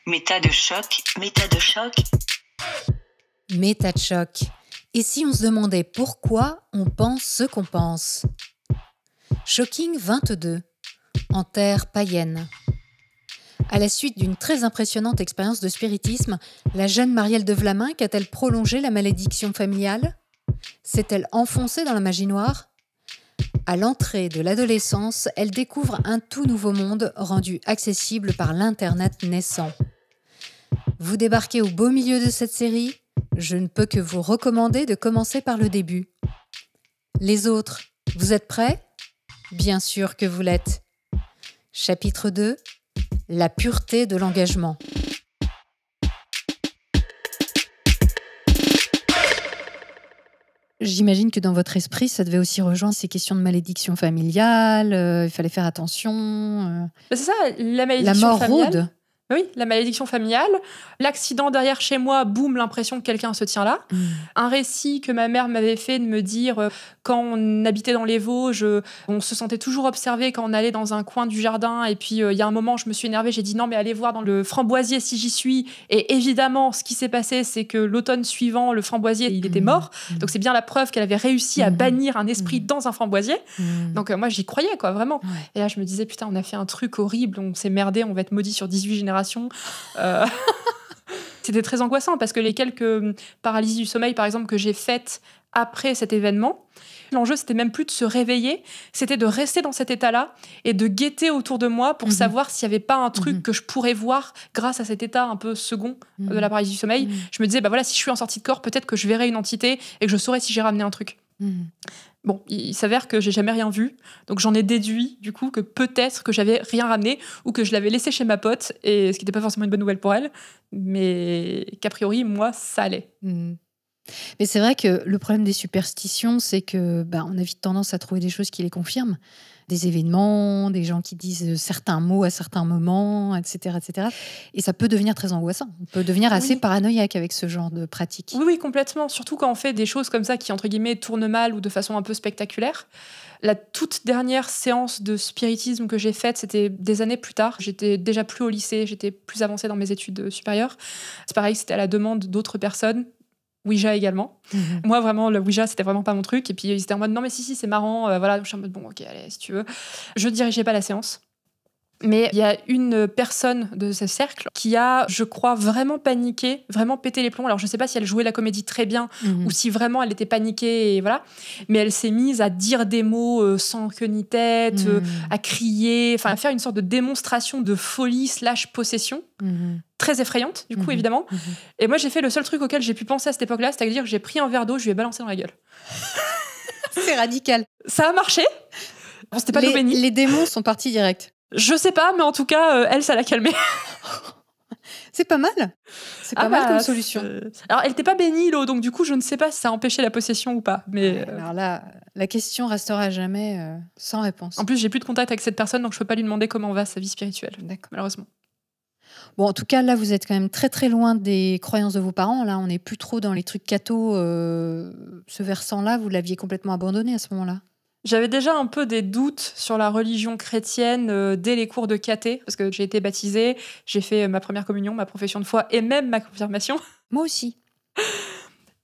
Méta de choc, méta de choc. Méta de choc. Et si on se demandait pourquoi on pense ce qu'on pense ? Shocking 22. En terre païenne. À la suite d'une très impressionnante expérience de spiritisme, la jeune Marielle de Vlaminck a-t-elle prolongé la malédiction familiale ? S'est-elle enfoncée dans la magie noire ? À l'entrée de l'adolescence, elle découvre un tout nouveau monde rendu accessible par l'Internet naissant. Vous débarquez au beau milieu de cette série ? Je ne peux que vous recommander de commencer par le début. Les autres, vous êtes prêts ? Bien sûr que vous l'êtes. Chapitre 2 : la pureté de l'engagement. J'imagine que dans votre esprit, ça devait aussi rejoindre ces questions de malédiction familiale, il fallait faire attention. C'est ça, la La malédiction mort familiale. rôde. Oui, la malédiction familiale. L'accident derrière chez moi, boum, l'impression que quelqu'un se tient là. Un récit que ma mère m'avait fait de me dire quand on habitait dans les Vosges, on se sentait toujours observé quand on allait dans un coin du jardin. Et puis, il y a un moment, je me suis énervée, j'ai dit non, mais allez voir dans le framboisier si j'y suis. Et évidemment, ce qui s'est passé, c'est que l'automne suivant, le framboisier, il était mort. Donc, c'est bien la preuve qu'elle avait réussi à bannir un esprit dans un framboisier. Donc, moi, j'y croyais, quoi, vraiment. Ouais. Et là, je me disais, putain, on a fait un truc horrible, on s'est merdé, on va être maudit sur 18 générations. C'était très angoissant parce que les quelques paralysies du sommeil, par exemple, que j'ai faites après cet événement, l'enjeu, c'était même plus de se réveiller, c'était de rester dans cet état-là et de guetter autour de moi pour savoir s'il n'y avait pas un truc que je pourrais voir grâce à cet état un peu second de la paralysie du sommeil. Je me disais, bah voilà, si je suis en sortie de corps, peut-être que je verrai une entité et que je saurais si j'ai ramené un truc. Bon, il s'avère que j'ai jamais rien vu, donc j'en ai déduit du coup que peut-être que j'avais rien ramené ou que je l'avais laissé chez ma pote, et ce qui n'était pas forcément une bonne nouvelle pour elle, mais qu'a priori moi ça allait. Mais c'est vrai que le problème des superstitions, c'est que on a vite tendance à trouver des choses qui les confirment, des événements, des gens qui disent certains mots à certains moments, etc., etc. Et ça peut devenir très angoissant. On peut devenir assez paranoïaque avec ce genre de pratique. Oui, complètement. Surtout quand on fait des choses comme ça qui, entre guillemets, tournent mal ou de façon un peu spectaculaire. La toute dernière séance de spiritisme que j'ai faite, c'était des années plus tard. J'étais déjà plus au lycée, j'étais plus avancée dans mes études supérieures. C'est pareil, c'était à la demande d'autres personnes. Ouija également. Moi, vraiment, le Ouija, c'était vraiment pas mon truc. Et puis, ils étaient en mode, non, mais si, c'est marrant. Voilà, je suis en mode, bon, ok, allez, si tu veux. Je dirigeais pas la séance. Mais il y a une personne de ce cercle qui a, je crois, vraiment paniqué, vraiment pété les plombs. Alors, je sais pas si elle jouait la comédie très bien ou si vraiment elle était paniquée, et voilà. Mais elle s'est mise à dire des mots sans queue ni tête, à crier, enfin, à faire une sorte de démonstration de folie / possession. Très effrayante, du coup, évidemment. Et moi, j'ai fait le seul truc auquel j'ai pu penser à cette époque-là, c'est-à-dire que j'ai pris un verre d'eau, je lui ai balancé dans la gueule. C'est radical. Ça a marché. Bon, c'était pas d'eau bénie. Les démons sont partis direct. Je sais pas, mais en tout cas, elle, ça l'a calmée. C'est pas mal. C'est pas mal comme solution. Alors, elle n'était pas bénie, l'eau, donc du coup, je ne sais pas si ça a empêché la possession ou pas. Mais alors là, la question restera à jamais sans réponse. En plus, j'ai plus de contact avec cette personne, donc je peux pas lui demander comment va sa vie spirituelle. D'accord. Malheureusement. Bon, en tout cas, là, vous êtes quand même très très loin des croyances de vos parents. Là, on n'est plus trop dans les trucs catho. Ce versant-là, vous l'aviez complètement abandonné à ce moment-là. J'avais déjà un peu des doutes sur la religion chrétienne dès les cours de caté, parce que j'ai été baptisée, j'ai fait ma première communion, ma profession de foi et même ma confirmation. Moi aussi.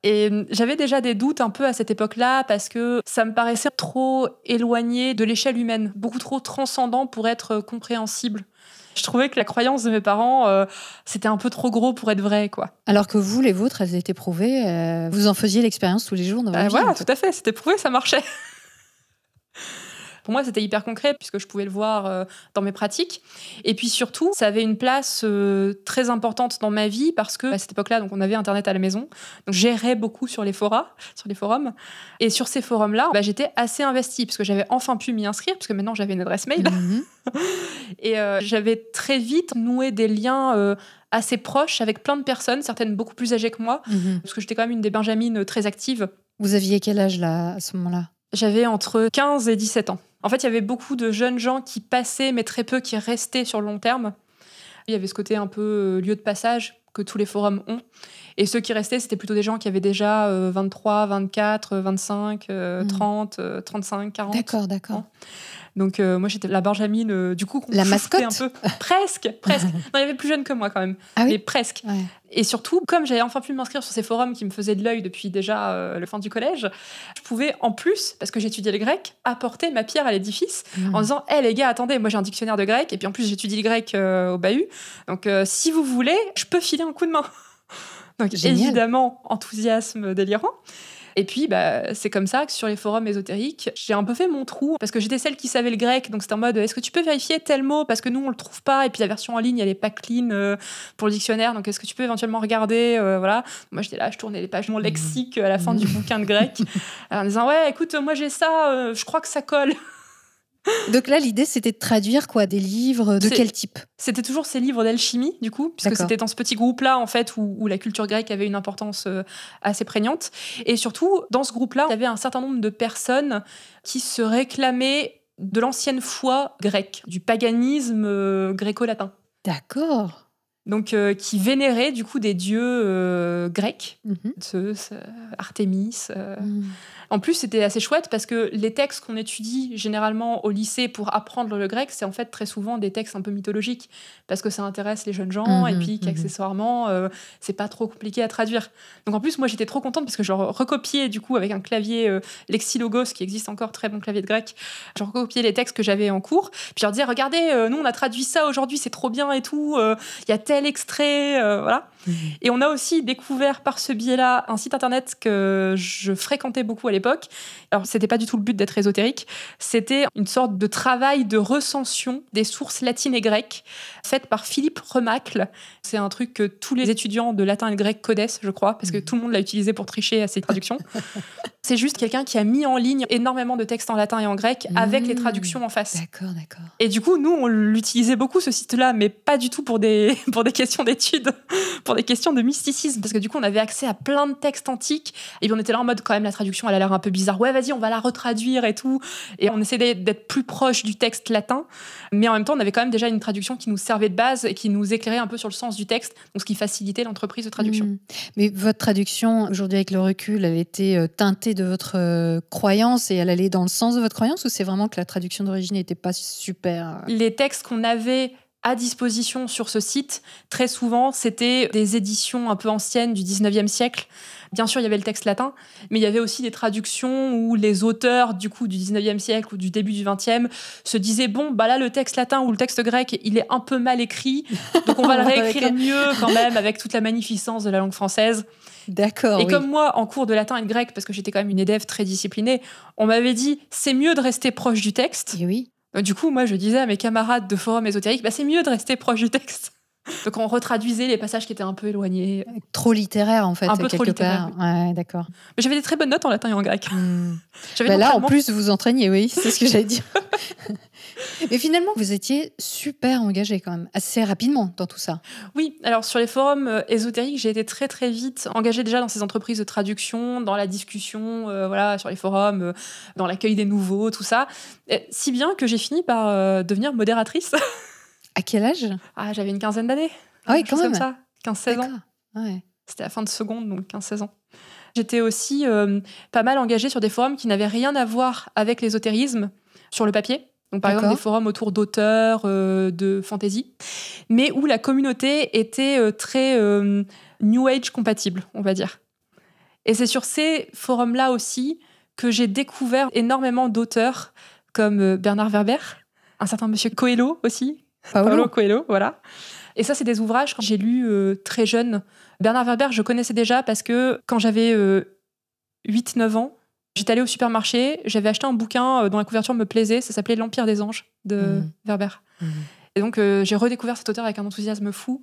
Et j'avais déjà des doutes un peu à cette époque-là, parce que ça me paraissait trop éloigné de l'échelle humaine, beaucoup trop transcendant pour être compréhensible. Je trouvais que la croyance de mes parents, c'était un peu trop gros pour être vrai, quoi. Alors que vous, les vôtres, elles étaient prouvées, vous en faisiez l'expérience tous les jours dans votre vie. Voilà, tout à fait, c'était prouvé, ça marchait. Pour moi, c'était hyper concret puisque je pouvais le voir dans mes pratiques. Et puis surtout, ça avait une place très importante dans ma vie parce que à cette époque-là, donc on avait Internet à la maison. Donc j'errais beaucoup sur les forums. Et sur ces forums-là, j'étais assez investie parce que j'avais enfin pu m'y inscrire parce que maintenant j'avais une adresse mail. Et j'avais très vite noué des liens assez proches avec plein de personnes, certaines beaucoup plus âgées que moi, parce que j'étais quand même une des benjamines très actives. Vous aviez quel âge là, à ce moment-là ? J'avais entre 15 et 17 ans. En fait, il y avait beaucoup de jeunes gens qui passaient, mais très peu qui restaient sur le long terme. Il y avait ce côté un peu lieu de passage que tous les forums ont. Et ceux qui restaient, c'était plutôt des gens qui avaient déjà 23, 24, 25, 30, 35, 40. D'accord. Donc moi j'étais la Benjamine, du coup qu'on La chouchoutait mascotte. un peu. Presque. Non, il y avait plus jeune que moi quand même, Ah oui. mais presque. Ouais. Et surtout, comme j'avais enfin pu m'inscrire sur ces forums qui me faisaient de l'œil depuis déjà le fin du collège, je pouvais en plus, parce que j'étudiais le grec, apporter ma pierre à l'édifice en disant hé les gars, attendez, moi j'ai un dictionnaire de grec et puis en plus j'étudie le grec au bahut, donc si vous voulez, je peux filer un coup de main. Donc Génial. évidemment, enthousiasme délirant. Et puis, c'est comme ça que sur les forums ésotériques, j'ai un peu fait mon trou, parce que j'étais celle qui savait le grec, donc c'était en mode, est-ce que tu peux vérifier tel mot, parce que nous, on le trouve pas, et puis la version en ligne, elle est pas clean pour le dictionnaire, donc est-ce que tu peux éventuellement regarder, voilà. Moi, j'étais là, je tournais les pages de mon lexique à la fin du bouquin de grec, en disant, ouais, écoute, moi j'ai ça, je crois que ça colle. Donc là, l'idée, c'était de traduire quoi, des livres de quel type? C'était toujours ces livres d'alchimie, du coup, puisque D'accord. c'était dans ce petit groupe-là, en fait, où la culture grecque avait une importance assez prégnante. Et surtout, dans ce groupe-là, il y avait un certain nombre de personnes qui se réclamaient de l'ancienne foi grecque, du paganisme gréco-latin. D'accord. Donc, qui vénéraient, du coup, des dieux grecs, Mhm. Zeus, Artémis. Mhm. En plus, c'était assez chouette parce que les textes qu'on étudie généralement au lycée pour apprendre le grec, c'est en fait très souvent des textes un peu mythologiques parce que ça intéresse les jeunes gens et puis qu'accessoirement, c'est pas trop compliqué à traduire. Donc en plus, moi, j'étais trop contente parce que je recopiais du coup avec un clavier Lexilogos qui existe encore, très bon clavier de grec. Je recopiais les textes que j'avais en cours. Puis je leur disais, regardez, nous, on a traduit ça aujourd'hui, c'est trop bien et tout. Il y a tel extrait, voilà. Et on a aussi découvert par ce biais-là un site internet que je fréquentais beaucoup à l'époque. Alors, c'était pas du tout le but d'être ésotérique. C'était une sorte de travail de recension des sources latines et grecques fait par Philippe Remacle. C'est un truc que tous les étudiants de latin et de grec connaissent, je crois, parce que tout le monde l'a utilisé pour tricher à ses traductions. C'est juste quelqu'un qui a mis en ligne énormément de textes en latin et en grec avec les traductions en face. D'accord, d'accord. Et du coup, nous, on l'utilisait beaucoup, ce site-là, mais pas du tout pour des questions d'études, pour des questions de mysticisme, parce que du coup, on avait accès à plein de textes antiques, et puis on était là en mode, quand même, la traduction, elle a l'air un peu bizarre. Ouais, vas-y, on va la retraduire et tout. Et on essayait d'être plus proche du texte latin, mais en même temps, on avait quand même déjà une traduction qui nous servait de base et qui nous éclairait un peu sur le sens du texte, donc ce qui facilitait l'entreprise de traduction. Mais votre traduction, aujourd'hui, avec le recul, elle était teintée de votre croyance et elle allait dans le sens de votre croyance, ou c'est vraiment que la traduction d'origine n'était pas super Les textes qu'on avait à disposition sur ce site, très souvent, c'était des éditions un peu anciennes du 19e siècle. Bien sûr, il y avait le texte latin, mais il y avait aussi des traductions où les auteurs du 19e siècle ou du début du 20e se disaient, bon, bah là, le texte latin ou le texte grec, il est un peu mal écrit, donc on va le réécrire mieux quand même, avec toute la magnificence de la langue française. D'accord. Et comme moi, en cours de latin et de grec, parce que j'étais quand même une élève très disciplinée, on m'avait dit, c'est mieux de rester proche du texte. Et oui. Du coup, moi, je disais à mes camarades de forum ésotérique, c'est mieux de rester proche du texte. Donc, on retraduisait les passages qui étaient un peu éloignés. Trop littéraire, en fait, un peu quelque trop littéraire, part. Ouais, d'accord. Mais j'avais des très bonnes notes en latin et en grec. Là, en plus, vous entraîniez, oui, c'est ce que j'allais dire. Mais finalement, vous étiez super engagé quand même, assez rapidement dans tout ça. Oui, alors sur les forums ésotériques, j'ai été très très vite engagée déjà dans ces entreprises de traduction, dans la discussion, voilà, sur les forums, dans l'accueil des nouveaux, tout ça. Et si bien que j'ai fini par devenir modératrice. À quel âge ? J'avais une quinzaine d'années. Ah oui, quand même. Comme ça, 15-16 ans. Ouais. C'était la fin de seconde, donc 15-16 ans. J'étais aussi pas mal engagée sur des forums qui n'avaient rien à voir avec l'ésotérisme sur le papier. Donc, par exemple, des forums autour d'auteurs, de fantasy, mais où la communauté était très New Age compatible, on va dire. Et c'est sur ces forums-là aussi que j'ai découvert énormément d'auteurs comme Bernard Werber, un certain monsieur Coelho aussi. Paulo Coelho, voilà. Et ça, c'est des ouvrages que j'ai lus très jeune. Bernard Werber, je connaissais déjà parce que quand j'avais 8-9 ans, j'étais allée au supermarché, j'avais acheté un bouquin dont la couverture me plaisait, ça s'appelait L'Empire des anges de Werber. Et donc, j'ai redécouvert cet auteur avec un enthousiasme fou,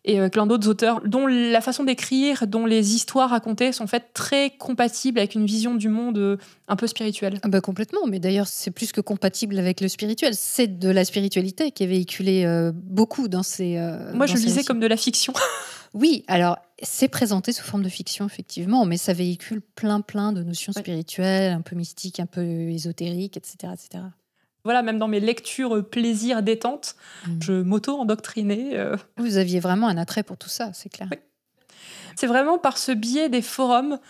et plein d'autres auteurs dont la façon d'écrire, dont les histoires racontées sont faites très compatibles avec une vision du monde un peu spirituelle. Complètement, mais d'ailleurs, c'est plus que compatible avec le spirituel. C'est de la spiritualité qui est véhiculée beaucoup dans ces... Moi, je le lisais comme de la fiction. Oui, alors, c'est présenté sous forme de fiction, effectivement, mais ça véhicule plein de notions spirituelles, un peu mystiques, un peu ésotériques, etc., etc. Voilà, même dans mes lectures plaisir, détente, je m'auto-endoctrinais. Vous aviez vraiment un attrait pour tout ça, c'est clair. Oui. C'est vraiment par ce biais des forums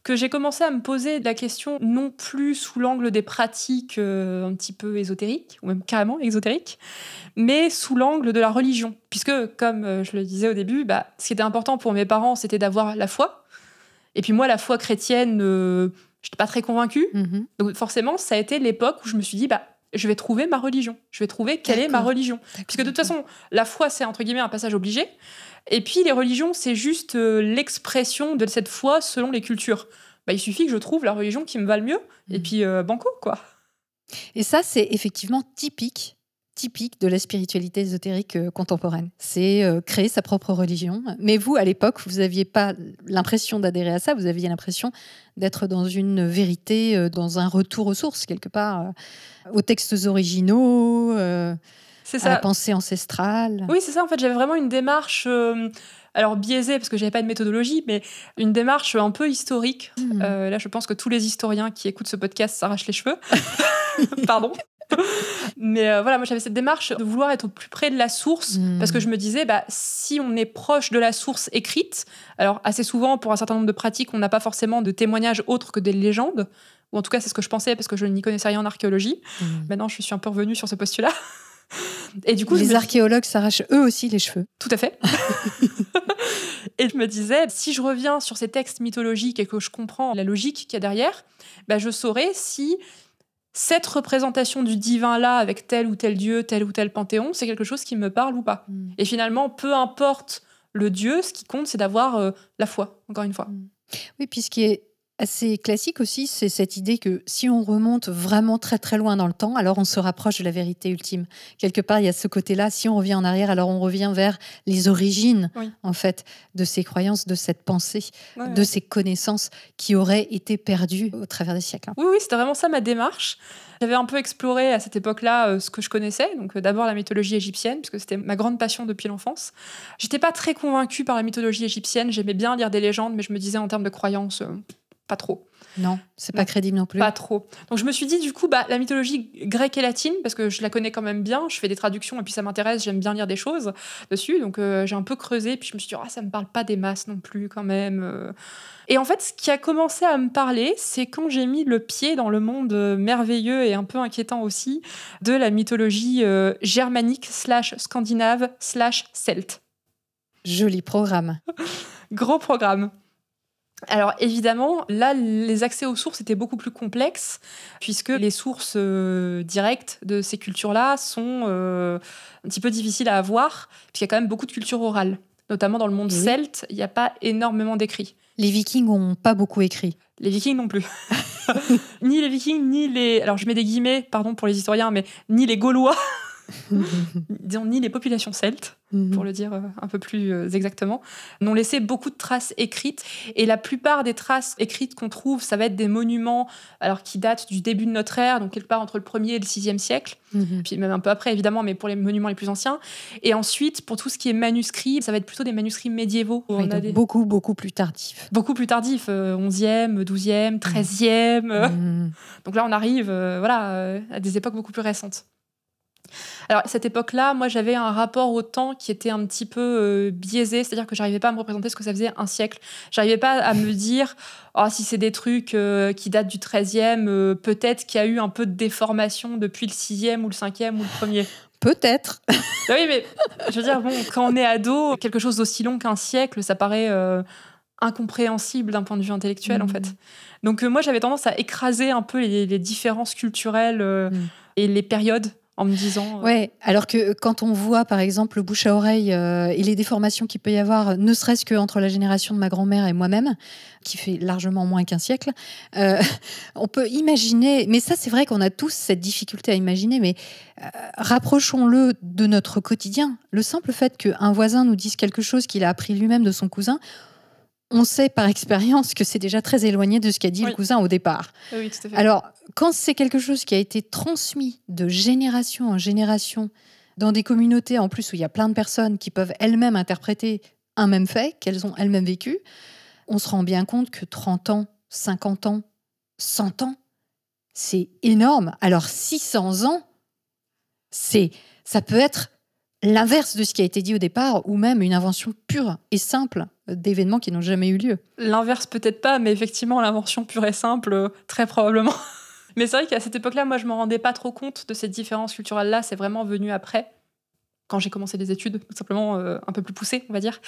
que j'ai commencé à me poser la question non plus sous l'angle des pratiques un petit peu ésotériques, ou même carrément exotériques, mais sous l'angle de la religion. Puisque, comme je le disais au début, ce qui était important pour mes parents, c'était d'avoir la foi. Et puis moi, la foi chrétienne, je n'étais pas très convaincue. Mhm. Donc forcément, ça a été l'époque où je me suis dit, je vais trouver ma religion. Je vais trouver quelle est ma religion. Puisque de toute façon, la foi, c'est entre guillemets un passage obligé. Et puis les religions, c'est juste l'expression de cette foi selon les cultures. Il suffit que je trouve la religion qui me va le mieux. Et puis banco, quoi. Et ça, c'est effectivement typique de la spiritualité ésotérique contemporaine. C'est créer sa propre religion. Mais vous, à l'époque, vous n'aviez pas l'impression d'adhérer à ça, vous aviez l'impression d'être dans une vérité, dans un retour aux sources, quelque part, aux textes originaux, C'est à ça. la pensée ancestrale. Oui, c'est ça. En fait, j'avais vraiment une démarche, alors biaisée, parce que j'avais pas de méthodologie, mais une démarche un peu historique. Là, je pense que tous les historiens qui écoutent ce podcast s'arrachent les cheveux. Pardon. Mais voilà, moi j'avais cette démarche de vouloir être au plus près de la source, parce que je me disais, si on est proche de la source écrite, alors assez souvent, pour un certain nombre de pratiques, on n'a pas forcément de témoignages autres que des légendes, ou en tout cas c'est ce que je pensais, parce que je n'y connaissais rien en archéologie. Maintenant, je suis un peu revenue sur ce postulat. Et du coup, les archéologues s'arrachent eux aussi les cheveux. Tout à fait. Et je me disais, si je reviens sur ces textes mythologiques et que je comprends la logique qu'il y a derrière, je saurais si cette représentation du divin-là avec tel ou tel dieu, tel ou tel panthéon, c'est quelque chose qui me parle ou pas. Et finalement, peu importe le dieu, ce qui compte, c'est d'avoir la foi, encore une fois. Oui, puis ce qui est assez classique aussi, c'est cette idée que si on remonte vraiment très très loin dans le temps, alors on se rapproche de la vérité ultime. Quelque part, il y a ce côté-là, si on revient en arrière, alors on revient vers les origines, en fait, de ces croyances, de cette pensée, de ces connaissances qui auraient été perdues au travers des siècles. Oui, c'était vraiment ça ma démarche. J'avais un peu exploré à cette époque-là ce que je connaissais, donc d'abord la mythologie égyptienne, puisque c'était ma grande passion depuis l'enfance. J'étais pas très convaincue par la mythologie égyptienne, j'aimais bien lire des légendes, mais je me disais en termes de croyances, pas trop. Non, c'est pas crédible non plus. Pas trop. Donc je me suis dit du coup, la mythologie grecque et latine, parce que je la connais quand même bien, je fais des traductions et puis ça m'intéresse, j'aime bien lire des choses dessus, donc j'ai un peu creusé, puis je me suis dit, ça me parle pas des masses non plus quand même. Et en fait, ce qui a commencé à me parler, c'est quand j'ai mis le pied dans le monde merveilleux et un peu inquiétant aussi de la mythologie germanique / scandinave / celte. Joli programme. Gros programme. Alors évidemment, là, les accès aux sources étaient beaucoup plus complexes, puisque les sources directes de ces cultures-là sont un petit peu difficiles à avoir, puisqu'il y a quand même beaucoup de culture orale. Notamment dans le monde celte, il n'y a pas énormément d'écrits. Les Vikings n'ont pas beaucoup écrit. Les Vikings non plus. Ni les Vikings, ni les... Alors je mets des guillemets, pardon pour les historiens, mais ni les Gaulois, disons, ni les populations celtes, pour le dire un peu plus exactement, n'ont laissé beaucoup de traces écrites. Et la plupart des traces écrites qu'on trouve, ça va être des monuments alors, qui datent du début de notre ère, donc quelque part entre le 1er et le 6e siècle, puis même un peu après évidemment, mais pour les monuments les plus anciens. Et ensuite, pour tout ce qui est manuscrits, ça va être plutôt des manuscrits médiévaux. Oui, donc beaucoup plus tardifs. Beaucoup plus tardifs, 11e, 12e, 13e. Donc là, on arrive à des époques beaucoup plus récentes. Alors, à cette époque-là, moi, j'avais un rapport au temps qui était un petit peu biaisé, c'est-à-dire que j'arrivais pas à me représenter ce que ça faisait un siècle. J'arrivais pas à me dire, si c'est des trucs qui datent du 13e, peut-être qu'il y a eu un peu de déformation depuis le 6e ou le 5e ou le 1er. Peut-être. Oui, mais je veux dire, quand on est ado, quelque chose d'aussi long qu'un siècle, ça paraît incompréhensible d'un point de vue intellectuel, en fait. Donc, moi, j'avais tendance à écraser un peu les différences culturelles et les périodes, en me disant... Ouais, alors que quand on voit, par exemple, le bouche à oreille et les déformations qu'il peut y avoir, ne serait-ce qu'entre la génération de ma grand-mère et moi-même, qui fait largement moins qu'un siècle, on peut imaginer... Mais ça, c'est vrai qu'on a tous cette difficulté à imaginer, mais rapprochons-le de notre quotidien. Le simple fait qu'un voisin nous dise quelque chose qu'il a appris lui-même de son cousin, on sait par expérience que c'est déjà très éloigné de ce qu'a dit le cousin au départ. Oui, tout à fait. Alors, quand c'est quelque chose qui a été transmis de génération en génération dans des communautés en plus où il y a plein de personnes qui peuvent elles-mêmes interpréter un même fait, qu'elles ont elles-mêmes vécu, on se rend bien compte que 30 ans, 50 ans, 100 ans, c'est énorme. Alors 600 ans, ça peut être l'inverse de ce qui a été dit au départ, ou même une invention pure et simple d'événements qui n'ont jamais eu lieu. L'inverse peut-être pas, mais effectivement, l'invention pure et simple, très probablement. Mais c'est vrai qu'à cette époque-là, moi, je me rendais pas trop compte de cette différence culturelle-là. C'est vraiment venu après, quand j'ai commencé des études, tout simplement un peu plus poussées, on va dire.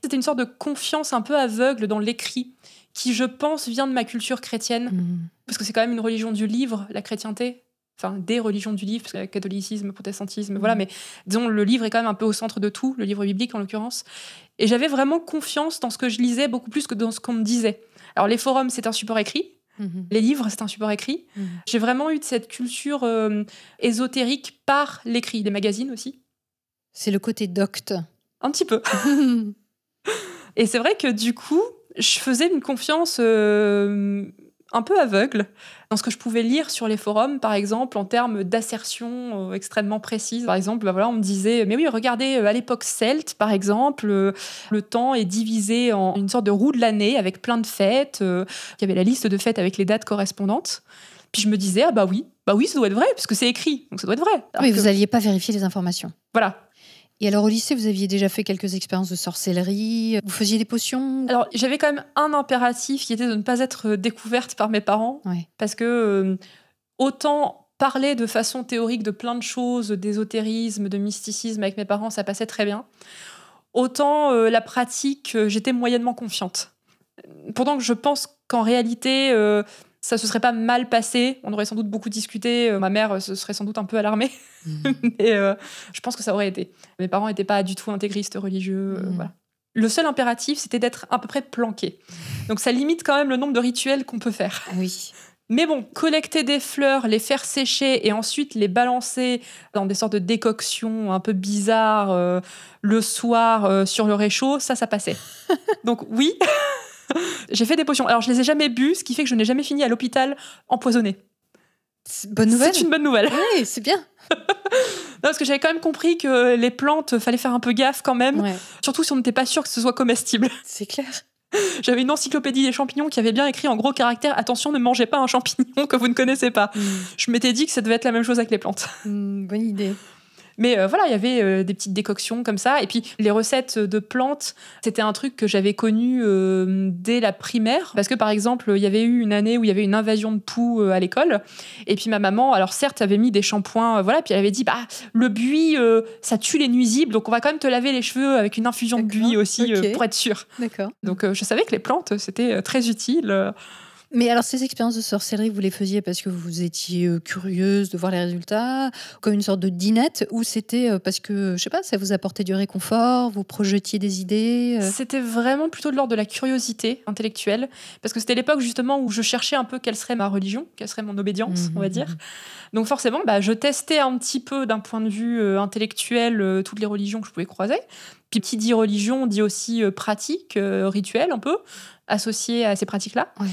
C'était une sorte de confiance un peu aveugle dans l'écrit, qui, je pense, vient de ma culture chrétienne. Parce que c'est quand même une religion du livre, la chrétienté. Enfin, des religions du livre, parce qu'il y a catholicisme, protestantisme, voilà. Mais disons, le livre est quand même un peu au centre de tout, le livre biblique en l'occurrence. Et j'avais vraiment confiance dans ce que je lisais, beaucoup plus que dans ce qu'on me disait. Alors, les forums, c'est un support écrit. Les livres, c'est un support écrit. J'ai vraiment eu de cette culture ésotérique par l'écrit, des magazines aussi. C'est le côté docte. Un petit peu. Et c'est vrai que du coup, je faisais une confiance un peu aveugle dans ce que je pouvais lire sur les forums, par exemple, en termes d'assertions extrêmement précises. Par exemple, on me disait, mais oui, regardez, à l'époque celte, par exemple, le temps est divisé en une sorte de roue de l'année avec plein de fêtes. Il y avait la liste de fêtes avec les dates correspondantes. Puis je me disais, ah bah oui, ça doit être vrai, parce que c'est écrit, donc ça doit être vrai. Oui, vous n'alliez pas vérifier les informations. Voilà. Et alors au lycée, vous aviez déjà fait quelques expériences de sorcellerie, vous faisiez des potions? Alors j'avais quand même un impératif qui était de ne pas être découverte par mes parents, parce que autant parler de façon théorique de plein de choses, d'ésotérisme, de mysticisme avec mes parents, ça passait très bien. Autant la pratique, j'étais moyennement confiante. Pourtant je pense qu'en réalité, ça se serait pas mal passé. On aurait sans doute beaucoup discuté. Ma mère se serait sans doute un peu alarmée. Mais je pense que ça aurait été. Mes parents n'étaient pas du tout intégristes religieux. Voilà. Le seul impératif, c'était d'être à peu près planqué. Donc ça limite quand même le nombre de rituels qu'on peut faire. Oui. Mais bon, collecter des fleurs, les faire sécher et ensuite les balancer dans des sortes de décoctions un peu bizarres le soir sur le réchaud, ça passait. Donc oui... J'ai fait des potions. Alors, je les ai jamais bues, ce qui fait que je n'ai jamais fini à l'hôpital empoisonnée. Bonne nouvelle. C'est une bonne nouvelle. Oui, c'est bien. Non, parce que j'avais quand même compris que les plantes, fallait faire un peu gaffe quand même. Surtout si on n'était pas sûr que ce soit comestible. C'est clair. J'avais une encyclopédie des champignons qui avait bien écrit en gros caractères « Attention, ne mangez pas un champignon que vous ne connaissez pas ». Je m'étais dit que ça devait être la même chose avec les plantes. Bonne idée. Mais voilà, il y avait des petites décoctions comme ça. Et puis, les recettes de plantes, c'était un truc que j'avais connu dès la primaire. Parce que, par exemple, il y avait eu une année où il y avait une invasion de poux à l'école. Et puis, ma maman, alors certes, avait mis des shampoings, voilà. Puis, elle avait dit, le buis, ça tue les nuisibles. Donc, on va quand même te laver les cheveux avec une infusion de buis aussi, pour être sûr. D'accord. Donc, je savais que les plantes, c'était très utile. Mais alors, ces expériences de sorcellerie, vous les faisiez parce que vous étiez curieuse de voir les résultats, comme une sorte de dinette, ou c'était parce que, je sais pas, ça vous apportait du réconfort, vous projetiez des idées C'était vraiment plutôt de l'ordre de la curiosité intellectuelle, parce que c'était l'époque justement où je cherchais un peu quelle serait ma religion, quelle serait mon obédience, on va dire. Donc forcément, je testais un petit peu d'un point de vue intellectuel toutes les religions que je pouvais croiser. Puis qui dit religion dit aussi pratique, rituel un peu, associé à ces pratiques-là. Ouais.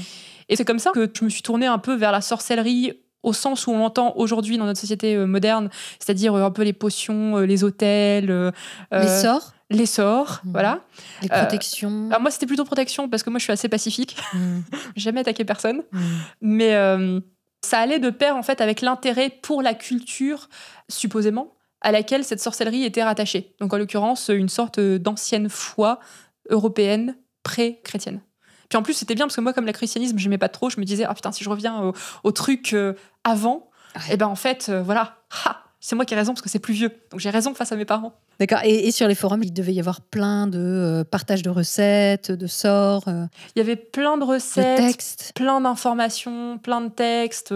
Et c'est comme ça que je me suis tournée un peu vers la sorcellerie au sens où on l'entend aujourd'hui dans notre société moderne, c'est-à-dire un peu les potions, les autels... Les sorts, voilà. Les protections. Alors moi, c'était plutôt protection, parce que moi, je suis assez pacifique. J'ai jamais attaqué personne. Mais ça allait de pair, en fait, avec l'intérêt pour la culture, supposément, à laquelle cette sorcellerie était rattachée. Donc, en l'occurrence, une sorte d'ancienne foi européenne pré-chrétienne. Puis en plus, c'était bien parce que moi, comme le christianisme, j'aimais pas trop. Je me disais, putain, si je reviens au truc avant, et ben en fait, voilà, c'est moi qui ai raison parce que c'est plus vieux. Donc j'ai raison face à mes parents. D'accord. Et sur les forums, il devait y avoir plein de partages de recettes, de sorts. Il y avait plein de recettes, de textes. plein d'informations, plein de textes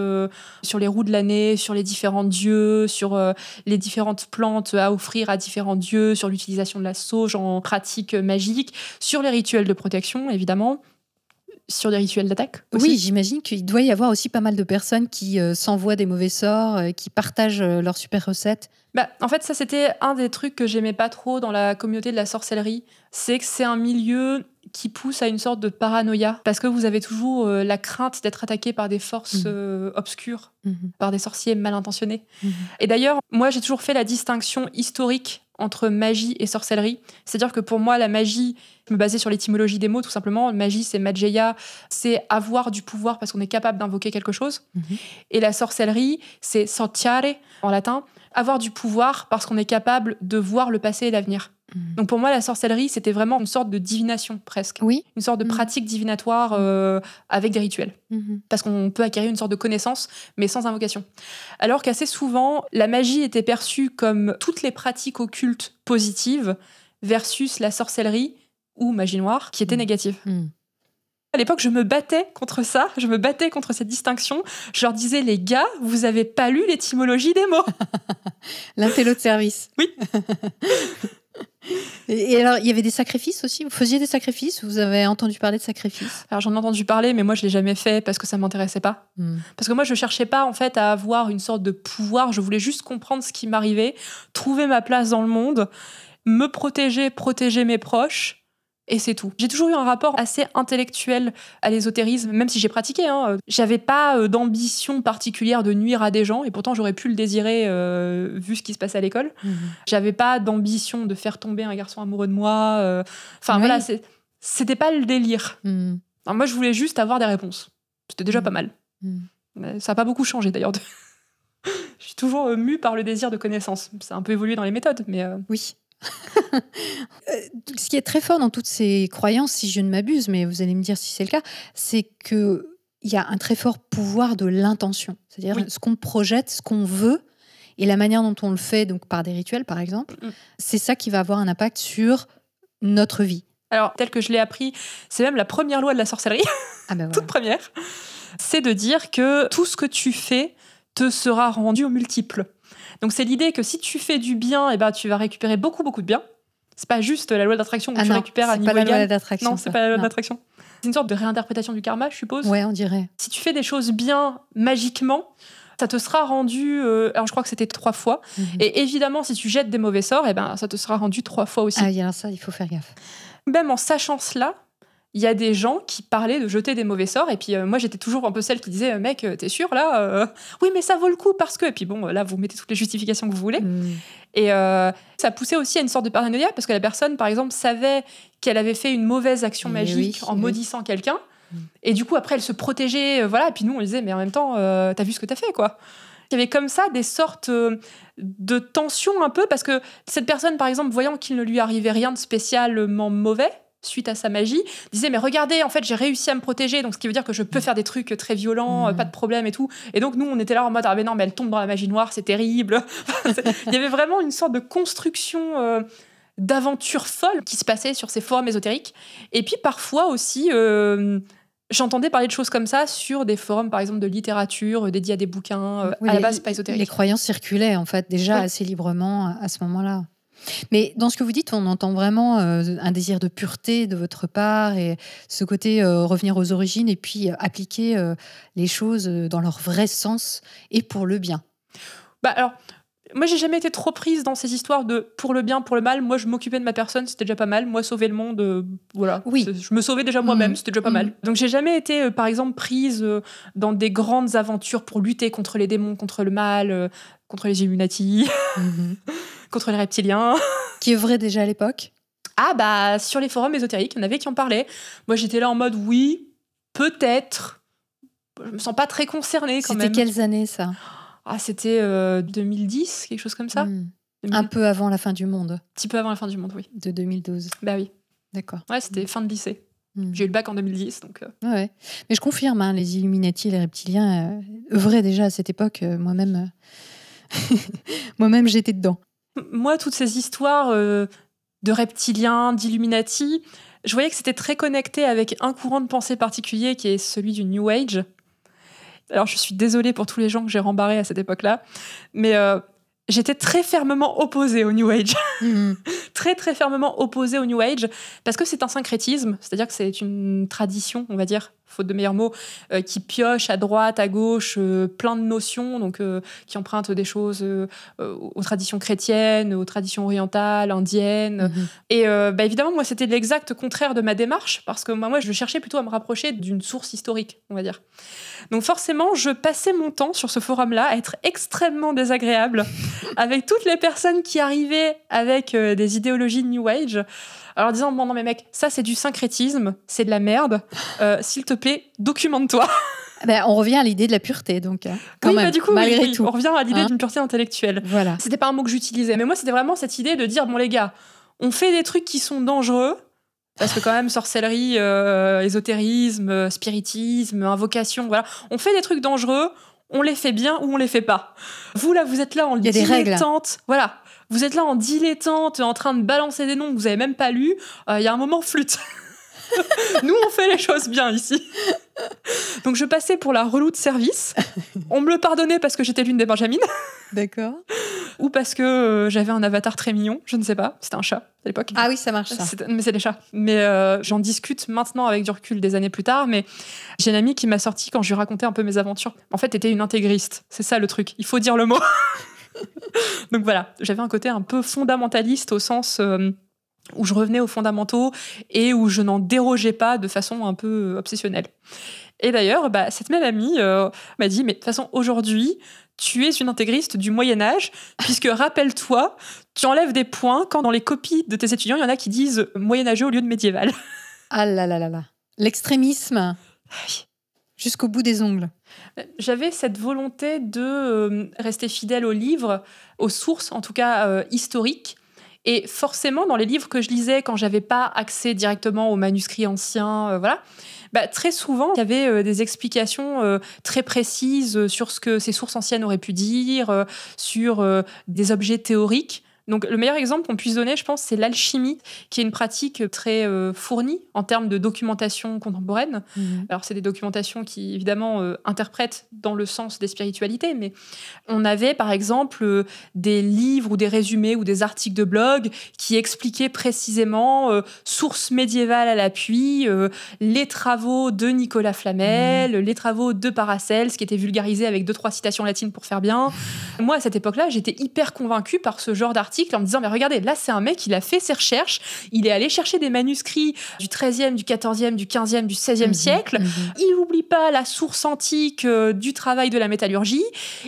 sur les roues de l'année, sur les différents dieux, sur les différentes plantes à offrir à différents dieux, sur l'utilisation de la sauge en pratique magique, sur les rituels de protection, évidemment. Sur des rituels d'attaque aussi. Oui, j'imagine qu'il doit y avoir aussi pas mal de personnes qui s'envoient des mauvais sorts, qui partagent leurs super recettes. En fait, ça, c'était un des trucs que j'aimais pas trop dans la communauté de la sorcellerie. C'est que c'est un milieu qui pousse à une sorte de paranoïa. Parce que vous avez toujours la crainte d'être attaqué par des forces obscures, par des sorciers mal intentionnés. Et d'ailleurs, moi, j'ai toujours fait la distinction historique entre magie et sorcellerie. C'est-à-dire que pour moi, la magie, je me basais sur l'étymologie des mots, tout simplement. Magie, c'est mageia, c'est avoir du pouvoir parce qu'on est capable d'invoquer quelque chose. Et la sorcellerie, c'est sortiare en latin, avoir du pouvoir parce qu'on est capable de voir le passé et l'avenir. Donc pour moi, la sorcellerie, c'était vraiment une sorte de divination, presque. Oui. Une sorte de pratique divinatoire avec des rituels. Parce qu'on peut acquérir une sorte de connaissance, mais sans invocation. Alors qu'assez souvent, la magie était perçue comme toutes les pratiques occultes positives versus la sorcellerie ou magie noire qui était négative. À l'époque, je me battais contre ça, je me battais contre cette distinction. Je leur disais, les gars, vous avez pas lu l'étymologie des mots. L'intello de service. Oui. Et alors, il y avait des sacrifices aussi? Vous faisiez des sacrifices? Vous avez entendu parler de sacrifices? Alors, j'en ai entendu parler, mais moi, je l'ai jamais fait parce que ça m'intéressait pas. Parce que moi, je cherchais pas, en fait, à avoir une sorte de pouvoir. Je voulais juste comprendre ce qui m'arrivait, trouver ma place dans le monde, me protéger mes proches. Et c'est tout. J'ai toujours eu un rapport assez intellectuel à l'ésotérisme, même si j'ai pratiqué. J'avais pas d'ambition particulière de nuire à des gens, et pourtant j'aurais pu le désirer vu ce qui se passait à l'école. J'avais pas d'ambition de faire tomber un garçon amoureux de moi. Voilà, c'était pas le délire. Alors, moi, je voulais juste avoir des réponses. C'était déjà pas mal. Ça a pas beaucoup changé d'ailleurs. Je suis toujours mue par le désir de connaissance. Ça a un peu évolué dans les méthodes, mais... Oui. Ce qui est très fort dans toutes ces croyances, si je ne m'abuse, mais vous allez me dire si c'est le cas, c'est qu'il y a un très fort pouvoir de l'intention. C'est-à-dire ce qu'on projette, ce qu'on veut, et la manière dont on le fait, donc par des rituels par exemple, c'est ça qui va avoir un impact sur notre vie. Alors, tel que je l'ai appris, c'est même la première loi de la sorcellerie, voilà. Toute première, c'est de dire que tout ce que tu fais te sera rendu au multiple. Donc c'est l'idée que si tu fais du bien, tu vas récupérer beaucoup de bien. C'est pas juste la loi d'attraction où tu récupères à niveau égal. C'est pas la loi d'attraction. Non, c'est pas la loi d'attraction. C'est une sorte de réinterprétation du karma, je suppose. Ouais, on dirait. Si tu fais des choses bien magiquement, ça te sera rendu... alors je crois que c'était 3 fois. Et évidemment, si tu jettes des mauvais sorts, ça te sera rendu 3 fois aussi. Ah oui, alors ça, il faut faire gaffe. Même en sachant cela, il y a des gens qui parlaient de jeter des mauvais sorts, et puis moi j'étais toujours un peu celle qui disait mec, t'es sûr là oui, mais ça vaut le coup parce que, et puis bon, là vous mettez toutes les justifications que vous voulez. Et ça poussait aussi à une sorte de paranoïa, parce que la personne par exemple savait qu'elle avait fait une mauvaise action magique en maudissant quelqu'un, et du coup après elle se protégeait, et puis nous on disait mais en même temps t'as vu ce que t'as fait, quoi. Il y avait comme ça des sortes de tensions un peu, parce que cette personne par exemple, voyant qu'il ne lui arrivait rien de spécialement mauvais suite à sa magie, disait mais regardez, en fait j'ai réussi à me protéger, donc ce qui veut dire que je peux faire des trucs très violents, pas de problème et tout. Et donc nous on était là en mode ah mais non, mais elle tombe dans la magie noire, c'est terrible. Il y avait vraiment une sorte de construction d'aventure folle qui se passait sur ces forums ésotériques. Et puis parfois aussi j'entendais parler de choses comme ça sur des forums par exemple de littérature dédiés à des bouquins à la base pas ésotériques. Les croyances circulaient en fait déjà assez librement à ce moment-là. Mais dans ce que vous dites, on entend vraiment un désir de pureté de votre part, et ce côté revenir aux origines et puis appliquer les choses dans leur vrai sens et pour le bien. Alors, moi, j'ai jamais été trop prise dans ces histoires de pour le bien, pour le mal. Moi, je m'occupais de ma personne, c'était déjà pas mal. Moi, sauver le monde, voilà. Oui. Je me sauvais déjà moi-même, c'était déjà pas mal. Donc, j'ai jamais été, par exemple, prise dans des grandes aventures pour lutter contre les démons, contre le mal, contre les Illuminati, contre les reptiliens. Qui œuvraient déjà à l'époque? Sur les forums ésotériques, il y en avait qui en parlaient. Moi, j'étais là en mode oui, peut-être. Je me sens pas très concernée quand même. C'était quelles années, ça? C'était 2010, quelque chose comme ça. Un peu avant la fin du monde. Un petit peu avant la fin du monde, oui. De 2012. Oui. D'accord. Ouais, c'était fin de lycée. J'ai eu le bac en 2010, donc... Ouais. Mais je confirme, les Illuminati et les reptiliens œuvraient déjà à cette époque. Moi-même, j'étais dedans. Moi, toutes ces histoires de reptiliens, d'Illuminati, je voyais que c'était très connecté avec un courant de pensée particulier qui est celui du New Age. Alors, je suis désolée pour tous les gens que j'ai rembarrés à cette époque-là, mais j'étais très fermement opposée au New Age. Très, très fermement opposée au New Age, parce que c'est un syncrétisme, c'est-à-dire que c'est une tradition, on va dire, faute de meilleurs mots, qui pioche à droite, à gauche, plein de notions, donc qui empruntent des choses aux traditions chrétiennes, aux traditions orientales, indiennes. Et évidemment, moi, c'était l'exact contraire de ma démarche, parce que moi, je cherchais plutôt à me rapprocher d'une source historique, on va dire. Donc forcément, je passais mon temps sur ce forum-là à être extrêmement désagréable avec toutes les personnes qui arrivaient avec des idéologies de New Age, alors disant, bon non mais mec, ça c'est du syncrétisme, c'est de la merde, s'il te plaît, documente-toi. On revient à l'idée de la pureté, donc quand même, du coup, malgré tout. On revient à l'idée d'une pureté intellectuelle. Voilà. C'était pas un mot que j'utilisais, mais moi c'était vraiment cette idée de dire, bon les gars, on fait des trucs qui sont dangereux, parce que quand même, sorcellerie, ésotérisme, spiritisme, invocation, voilà. On fait des trucs dangereux, on les fait bien ou on les fait pas. Vous, là, vous êtes là en dilettante. Voilà. Vous êtes là en dilettante, en train de balancer des noms que vous avez même pas lus. Il y a un moment, flûte. Nous, on fait les choses bien ici. Donc, je passais pour la relou de service. On me le pardonnait parce que j'étais l'une des Benjamines. D'accord. Ou parce que j'avais un avatar très mignon, je ne sais pas. C'était un chat à l'époque. Ah oui, ça marche, ça. Mais c'est des chats. Mais j'en discute maintenant avec du recul des années plus tard. Mais j'ai une amie qui m'a sorti quand je lui racontais un peu mes aventures. En fait, t'étais une intégriste. C'est ça le truc. Il faut dire le mot. Donc voilà, j'avais un côté un peu fondamentaliste au sens où je revenais aux fondamentaux et où je n'en dérogeais pas de façon un peu obsessionnelle. Et d'ailleurs, cette même amie m'a dit, mais de toute façon, aujourd'hui, tu es une intégriste du Moyen-Âge, puisque rappelle-toi, tu enlèves des points quand dans les copies de tes étudiants, il y en a qui disent moyenâgeux au lieu de médiéval. Ah là là là là. L'extrémisme. Jusqu'au bout des ongles. J'avais cette volonté de rester fidèle aux livres, aux sources, en tout cas historiques. Et forcément, dans les livres que je lisais, quand j'avais pas accès directement aux manuscrits anciens, très souvent, il y avait des explications très précises sur ce que ces sources anciennes auraient pu dire, sur des objets théoriques. Donc, le meilleur exemple qu'on puisse donner, je pense, c'est l'alchimie, qui est une pratique très fournie en termes de documentation contemporaine. Alors, c'est des documentations qui, évidemment, interprètent dans le sens des spiritualités, mais on avait, par exemple, des livres ou des résumés ou des articles de blog qui expliquaient précisément, sources médiévales à l'appui, les travaux de Nicolas Flamel, les travaux de Paracelse, qui étaient vulgarisés avec 2-3 citations latines pour faire bien. Moi, à cette époque-là, j'étais hyper convaincue par ce genre d'article en me disant, mais regardez, là, c'est un mec, il a fait ses recherches, il est allé chercher des manuscrits du XIIIe, du XIVe, du XVe, du XVIe siècle. Il n'oublie pas la source antique du travail de la métallurgie.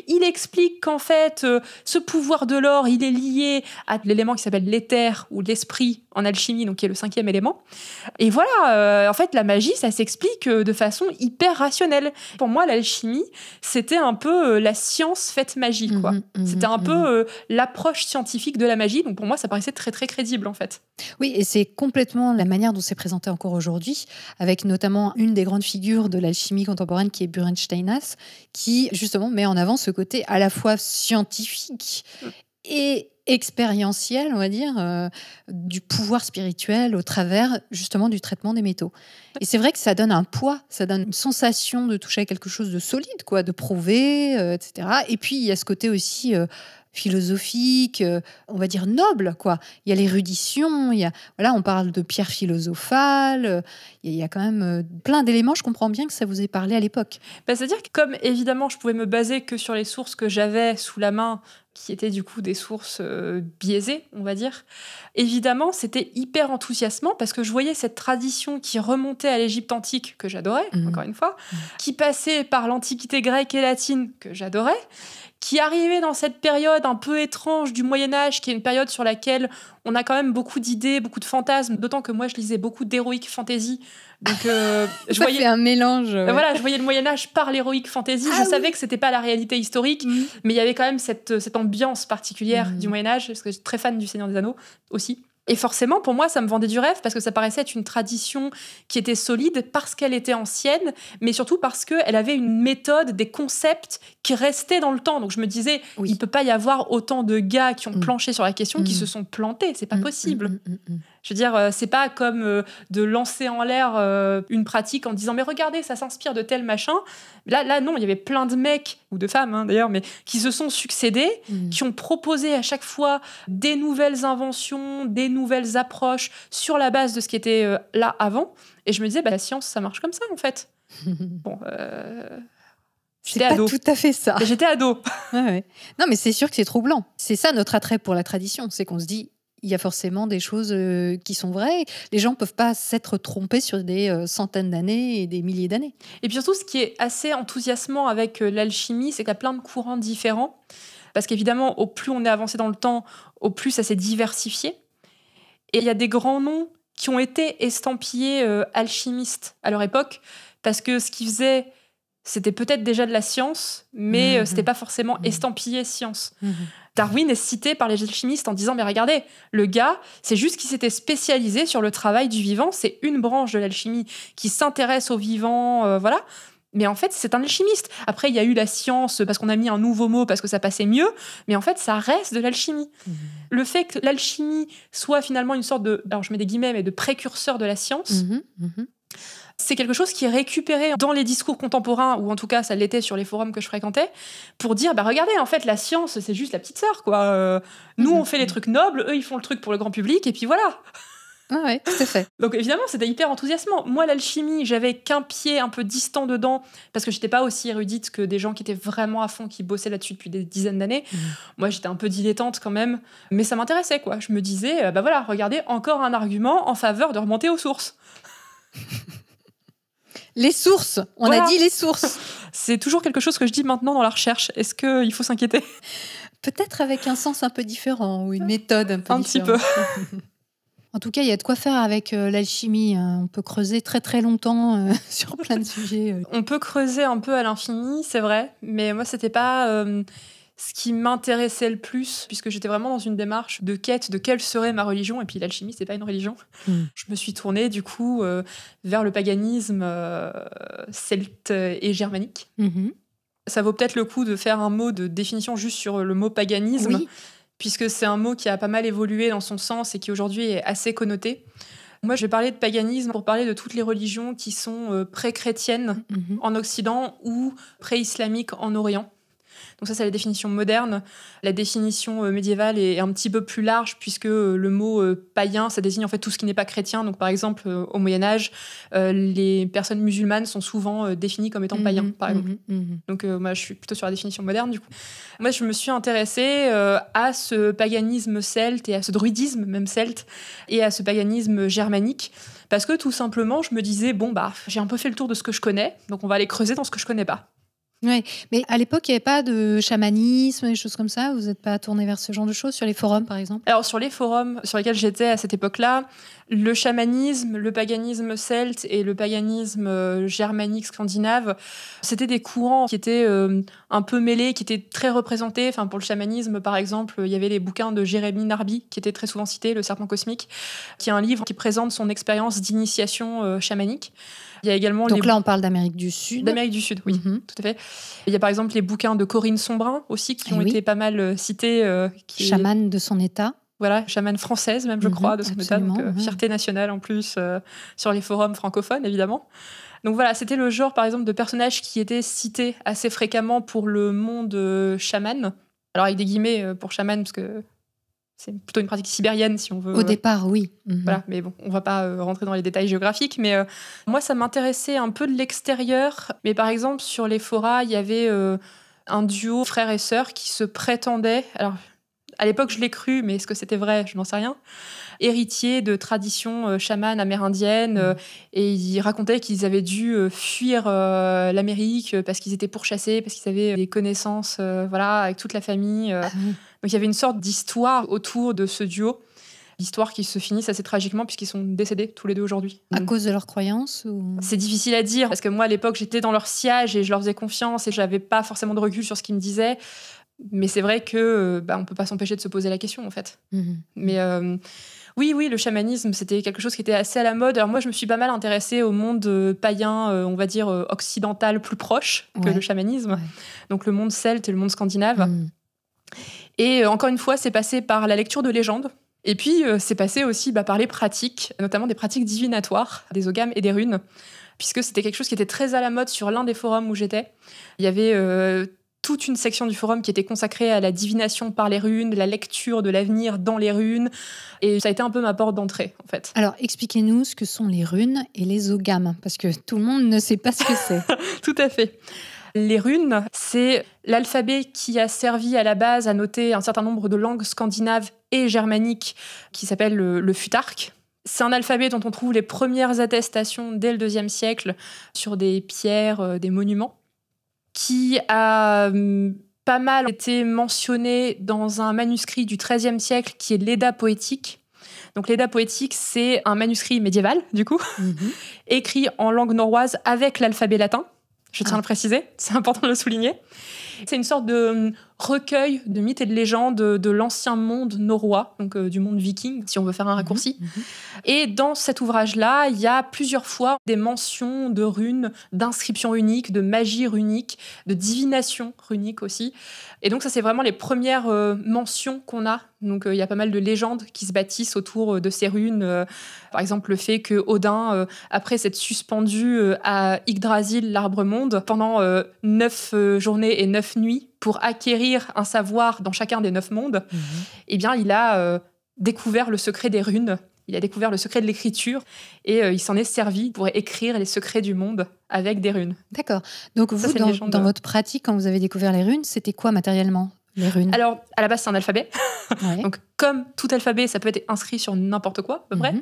Il explique qu'en fait, ce pouvoir de l'or, il est lié à l'élément qui s'appelle l'éther ou l'esprit en alchimie, donc qui est le 5e élément. Et voilà, en fait, la magie, ça s'explique de façon hyper rationnelle. Pour moi, l'alchimie, c'était un peu la science faite magie, quoi. C'était un peu l'approche scientifique de la magie. Donc pour moi, ça paraissait très, très crédible, en fait. Oui, et c'est complètement la manière dont c'est présenté encore aujourd'hui, avec notamment une des grandes figures de l'alchimie contemporaine qui est Buren Steinhaus, qui justement met en avant ce côté à la fois scientifique et expérientiel, on va dire, du pouvoir spirituel au travers justement du traitement des métaux. Et c'est vrai que ça donne un poids, ça donne une sensation de toucher à quelque chose de solide, quoi, de prouvé, etc. Et puis il y a ce côté aussi philosophique, on va dire noble, quoi. Il y a l'érudition, voilà, on parle de pierre philosophale, il y a quand même plein d'éléments. Je comprends bien que ça vous ait parlé à l'époque. C'est-à-dire que comme évidemment je pouvais me baser que sur les sources que j'avais sous la main, qui étaient du coup des sources biaisées, on va dire, évidemment c'était hyper enthousiasmant parce que je voyais cette tradition qui remontait à l'Égypte antique, que j'adorais, encore une fois, qui passait par l'Antiquité grecque et latine, que j'adorais, qui arrivait dans cette période un peu étrange du Moyen-Âge, qui est une période sur laquelle on a quand même beaucoup d'idées, beaucoup de fantasmes, d'autant que moi je lisais beaucoup d'heroic fantasy. Donc je voyais un mélange. Ouais. Voilà, je voyais le Moyen-Âge par l'heroic fantasy. Je savais que c'était pas la réalité historique, mais il y avait quand même cette ambiance particulière du Moyen-Âge, parce que je suis très fan du Seigneur des Anneaux aussi. Et forcément, pour moi, ça me vendait du rêve parce que ça paraissait être une tradition qui était solide parce qu'elle était ancienne, mais surtout parce qu'elle avait une méthode, des concepts qui restaient dans le temps. Donc je me disais, il ne peut pas y avoir autant de gars qui ont planché sur la question qui se sont plantés. C'est pas possible. Je veux dire, c'est pas comme de lancer en l'air une pratique en disant, mais regardez, ça s'inspire de tel machin. Là, non, il y avait plein de mecs, ou de femmes d'ailleurs, mais qui se sont succédés, qui ont proposé à chaque fois des nouvelles inventions, des nouvelles approches sur la base de ce qui était là avant. Et je me disais, la science, ça marche comme ça, en fait. Bon, C'est j'étais pas ado. tout à fait ça. J'étais ado. Ouais. Non, mais c'est sûr que c'est troublant. C'est ça notre attrait pour la tradition, c'est qu'on se dit, il y a forcément des choses qui sont vraies. Les gens peuvent pas s'être trompés sur des centaines d'années et des milliers d'années. Et puis surtout, ce qui est assez enthousiasmant avec l'alchimie, c'est qu'il y a plein de courants différents. Parce qu'évidemment, au plus on est avancé dans le temps, au plus ça s'est diversifié. Et il y a des grands noms qui ont été estampillés alchimistes à leur époque, parce que ce qu'ils faisaient, c'était peut-être déjà de la science, mais c'était pas forcément estampillé science. Darwin est cité par les alchimistes en disant « Mais regardez, le gars, c'est juste qu'il s'était spécialisé sur le travail du vivant, c'est une branche de l'alchimie qui s'intéresse au vivant, voilà. » Mais en fait, c'est un alchimiste. Après, il y a eu la science parce qu'on a mis un nouveau mot parce que ça passait mieux, mais en fait, ça reste de l'alchimie. Le fait que l'alchimie soit finalement une sorte de, alors je mets des guillemets, mais de précurseur de la science, c'est quelque chose qui est récupéré dans les discours contemporains, ou en tout cas, ça l'était sur les forums que je fréquentais, pour dire, bah regardez, en fait, la science, c'est juste la petite sœur, quoi. Nous, on fait les trucs nobles, eux, ils font le truc pour le grand public, et puis voilà. Ah ouais, tout à fait. Donc évidemment, c'était hyper enthousiasmant. Moi, l'alchimie, j'avais qu'un pied un peu distant dedans, parce que j'étais pas aussi érudite que des gens qui étaient vraiment à fond, qui bossaient là-dessus depuis des dizaines d'années. Moi, j'étais un peu dilettante quand même, mais ça m'intéressait, quoi. Je me disais, bah voilà, regardez, encore un argument en faveur de remonter aux sources. Les sources, on a dit les sources. C'est toujours quelque chose que je dis maintenant dans la recherche. Est-ce qu'il faut s'inquiéter ? Peut-être avec un sens un peu différent, ou une méthode un peu différente. Un petit peu. En tout cas, il y a de quoi faire avec l'alchimie. On peut creuser très très longtemps sur plein de sujets. On peut creuser un peu à l'infini, c'est vrai, mais moi, c'était pas ce qui m'intéressait le plus, puisque j'étais vraiment dans une démarche de quête de quelle serait ma religion, et puis l'alchimie, c'est pas une religion. Je me suis tournée, du coup, vers le paganisme celte et germanique. Ça vaut peut-être le coup de faire un mot de définition juste sur le mot paganisme. Oui. Puisque c'est un mot qui a pas mal évolué dans son sens et qui aujourd'hui est assez connoté. Moi, je vais parler de paganisme pour parler de toutes les religions qui sont pré-chrétiennes en Occident ou pré-islamiques en Orient. Donc ça, c'est la définition moderne. La définition médiévale est un petit peu plus large, puisque le mot païen, ça désigne en fait tout ce qui n'est pas chrétien. Donc par exemple, au Moyen-Âge, les personnes musulmanes sont souvent définies comme étant païens, par exemple. Donc moi, je suis plutôt sur la définition moderne, du coup. Moi, je me suis intéressée à ce paganisme celte et à ce druidisme même celte et à ce paganisme germanique, parce que tout simplement, je me disais, bon, bah, j'ai un peu fait le tour de ce que je connais, donc on va aller creuser dans ce que je connais pas. Oui, mais à l'époque, il n'y avait pas de chamanisme, des choses comme ça. Vous n'êtes pas tourné vers ce genre de choses sur les forums, par exemple? Alors, sur les forums sur lesquels j'étais à cette époque-là, le chamanisme, le paganisme celte et le paganisme germanique scandinave, c'était des courants qui étaient un peu mêlés, qui étaient très représentés. Enfin, pour le chamanisme, par exemple, il y avait les bouquins de Jérémie Narby, qui étaient très souvent cités, Le Serpent cosmique, qui est un livre qui présente son expérience d'initiation chamanique. Il y a également Donc là, on parle d'Amérique du Sud. D'Amérique du Sud, oui, tout à fait. Il y a par exemple les bouquins de Corinne Sombrin aussi, qui ont été pas mal cités. Chamane de son état. Voilà, chamane française même, je crois, de son état. Donc, fierté nationale en plus, sur les forums francophones, évidemment. Donc voilà, c'était le genre, par exemple, de personnages qui étaient cités assez fréquemment pour le monde chaman. Alors avec des guillemets pour chaman, parce que c'est plutôt une pratique sibérienne, si on veut. Au départ, oui. Voilà, mais bon, on va pas rentrer dans les détails géographiques. Mais moi, ça m'intéressait un peu de l'extérieur. Mais par exemple, sur les forats, il y avait un duo frères et sœurs qui se prétendaient. Alors, à l'époque, je l'ai cru, mais est-ce que c'était vrai? Je n'en sais rien. Héritiers de traditions chamanes amérindiennes. Et ils racontaient qu'ils avaient dû fuir l'Amérique parce qu'ils étaient pourchassés, parce qu'ils avaient des connaissances voilà, avec toute la famille. Donc il y avait une sorte d'histoire autour de ce duo. L'histoire qui se finit assez tragiquement puisqu'ils sont décédés tous les deux aujourd'hui. À cause de leurs croyances ou... C'est difficile à dire parce que moi, à l'époque, j'étais dans leur sillage et je leur faisais confiance et je n'avais pas forcément de recul sur ce qu'ils me disaient. Mais c'est vrai que on peut pas s'empêcher de se poser la question, en fait. Mais oui, le chamanisme, c'était quelque chose qui était assez à la mode. Alors moi, je me suis pas mal intéressée au monde païen, on va dire occidental, plus proche que le chamanisme. Donc le monde celte et le monde scandinave. Et encore une fois, c'est passé par la lecture de légendes. Et puis, c'est passé aussi par les pratiques, notamment des pratiques divinatoires, des oghams et des runes, puisque c'était quelque chose qui était très à la mode sur l'un des forums où j'étais. Il y avait toute une section du forum qui était consacrée à la divination par les runes, la lecture de l'avenir dans les runes. Et ça a été un peu ma porte d'entrée, en fait. Alors, expliquez-nous ce que sont les runes et les oghams, parce que tout le monde ne sait pas ce que c'est. Tout à fait. Les runes, c'est l'alphabet qui a servi à la base à noter un certain nombre de langues scandinaves et germaniques qui s'appelle le futark. C'est un alphabet dont on trouve les premières attestations dès le IIe siècle sur des pierres, des monuments, qui a pas mal été mentionné dans un manuscrit du XIIIe siècle qui est l'Edda poétique. Donc l'Edda poétique, c'est un manuscrit médiéval, du coup, écrit en langue norroise avec l'alphabet latin. Je tiens à le préciser, c'est important de le souligner. C'est une sorte de recueil de mythes et de légendes de l'ancien monde norrois, donc du monde viking, si on veut faire un raccourci. Et dans cet ouvrage-là, il y a plusieurs fois des mentions de runes, d'inscriptions runiques, de magie runique, de divination runique aussi. Et donc ça, c'est vraiment les premières mentions qu'on a. Donc il y a pas mal de légendes qui se bâtissent autour de ces runes. Par exemple, le fait que Odin, après s'être suspendu à Yggdrasil, l'arbre-monde, pendant 9 journées et 9 nuits, pour acquérir un savoir dans chacun des 9 mondes, eh bien, il a découvert le secret des runes. Il a découvert le secret de l'écriture et il s'en est servi pour écrire les secrets du monde avec des runes. D'accord. Donc Ça, vous, dans votre pratique, quand vous avez découvert les runes, c'était quoi matériellement, les runes? Alors, à la base, c'est un alphabet. Ouais. Donc, comme tout alphabet, ça peut être inscrit sur n'importe quoi, à peu près.